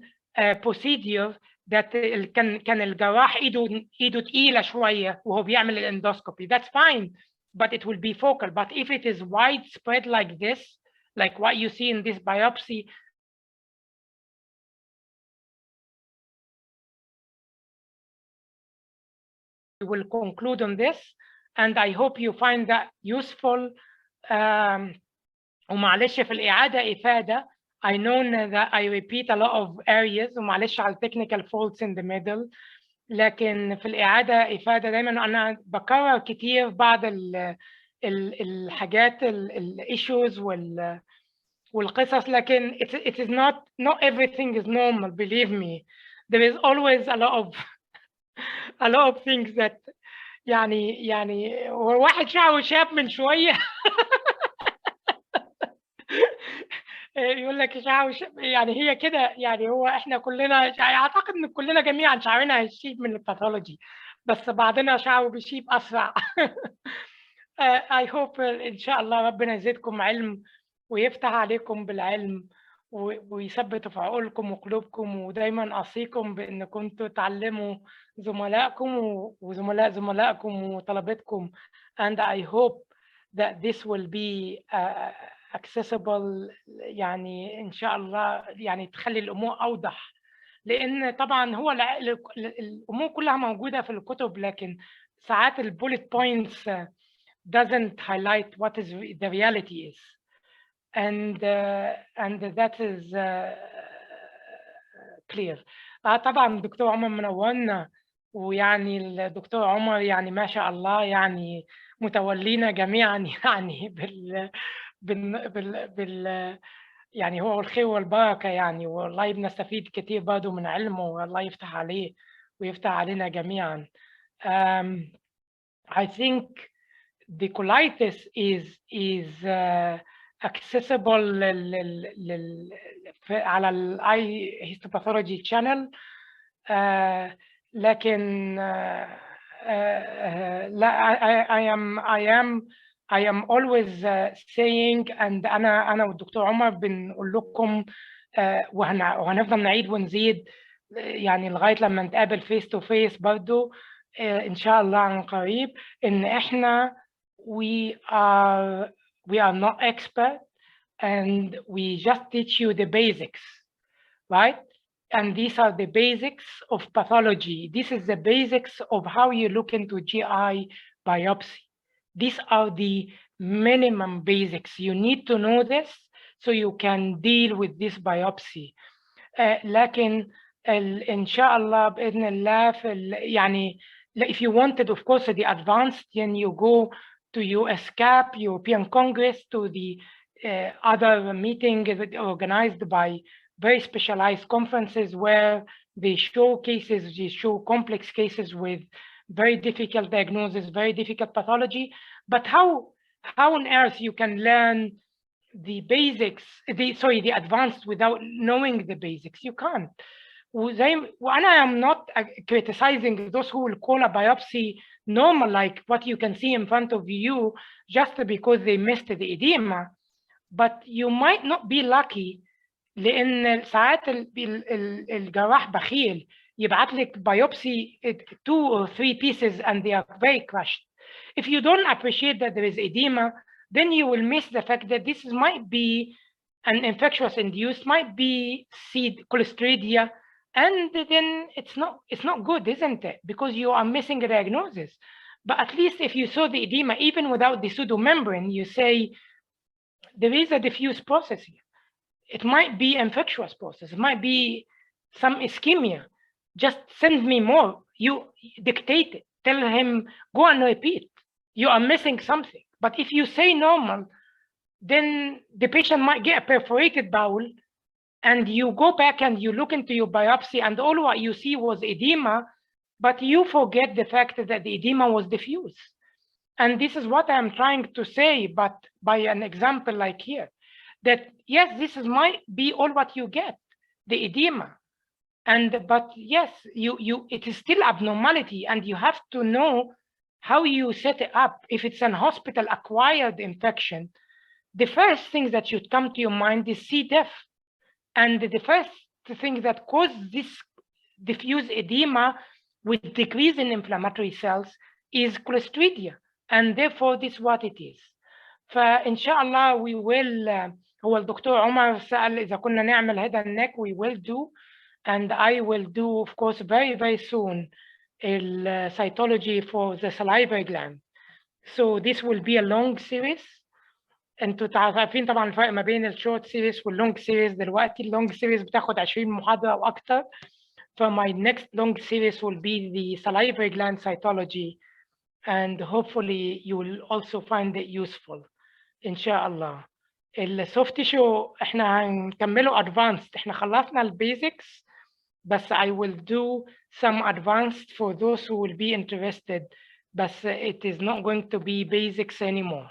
procedure, that كان الجراح ايده تقيله شويه وهو بيعمل الاندوسكوبي, that's fine, but it will be focal. But if it is widespread like this, like what you see in this biopsy, we will conclude on this, and I hope you find that useful. ومعلش في الإعادة إفادة. I know that I repeat a lot of areas, ومعلش على technical faults in the middle, لكن في الإعادة إفادة دايما أنا بكرر كتير بعض الحاجات الissues والقصص, لكن it is not everything is normal, believe me. There is always a lot of things that يعني واحد شعره شاب من شوية يقول لك شعره يعني هي كده, يعني هو احنا كلنا اعتقد ان كلنا جميعا شعرنا هيشيب من الباثولوجي, بس بعضنا شعره بيشيب اسرع. I hope ان شاء الله ربنا يزيدكم علم ويفتح عليكم بالعلم ويثبت في عقولكم وقلوبكم, ودايما أوصيكم بأن كنتوا تعلموا زملائكم وزملاء زملائكم وطلبتكم, and I hope that this will be accessible, يعني إن شاء الله, يعني تخلي الأمور أوضح, لأن طبعا هو الأمور كلها موجودة في الكتب, لكن ساعات البوليت points doesn't highlight what is the reality is. And that is clear. طبعا الدكتور عمر منورنا, ويعني الدكتور عمر يعني ما شاء الله يعني متولينا جميعا يعني بال يعني هو الخير والبركة يعني, والله بنستفيد كتير برضه من علمه, والله يفتح عليه ويفتح علينا جميعا. I think the colitis is accessible على iHistopathology channel, لكن I am always saying, and أنا والدكتور عمر بنقول لكم وهنفضل نعيد ونزيد يعني لغاية لما نتقابل face to face برضو إن شاء الله عن قريب, إن إحنا we are not expert, and we just teach you the basics, right? And these are the basics of pathology. This is the basics of how you look into GI biopsy. These are the minimum basics. You need to know this so you can deal with this biopsy. لكن إن شاء الله بإذن الله يعني if you wanted, of course, the advanced, then you go to USCAP, European Congress, to the other meeting organized by very specialized conferences where they show cases, they show complex cases with very difficult diagnosis, very difficult pathology. But how on earth you can learn the basics, the advanced without knowing the basics? You can't. And I am not criticizing those who will call a biopsy normal, like what you can see in front of you, just because they missed the edema. But you might not be lucky, لأن ساعات الجراح بخيل يبعت لك biopsy 2 or 3 pieces and they are very crushed. If you don't appreciate that there is edema, then you will miss the fact that this might be an infectious induced, might be Clostridia, and then it's not good, isn't it? Because you are missing a diagnosis. But at least if you saw the edema, even without the pseudomembrane, you say there is a diffuse process here. It might be infectious process. It might be some ischemia. Just send me more. You dictate it. Tell him, go and repeat. You are missing something. But if you say normal, then the patient might get a perforated bowel, and you go back and you look into your biopsy, and all what you see was edema, but you forget the fact that the edema was diffuse. And this is what I'm trying to say, but by an example like here, that yes, might be all what you get, the edema. But yes, it is still abnormality, and you have to know how you set it up. If it's an hospital acquired infection, the first thing that should come to your mind is C. diff. And the first thing that causes this diffuse edema with decrease in inflammatory cells is Clostridia. And therefore, this is what it is. فإن شاء الله we will, هو الدكتور عمر سأل إذا كنا نعمل head and neck, we will do. And I will do, of course, very, very soon, cytology for the salivary gland. So this will be a long series. انتوا عارفين طبعا الفرق ما بين الشورت سيريز واللونج سيريز. دلوقتي اللونج سيريز بتاخد 20 محاضرة أو أكتر. My next long series will be the salivary gland cytology, and hopefully you will also find it useful إن شاء الله. السوفت تيشو احنا هنكمله advanced. احنا خلصنا البيزكس، بس I will do some advanced for those who will be interested, but it is not going to be basics anymore.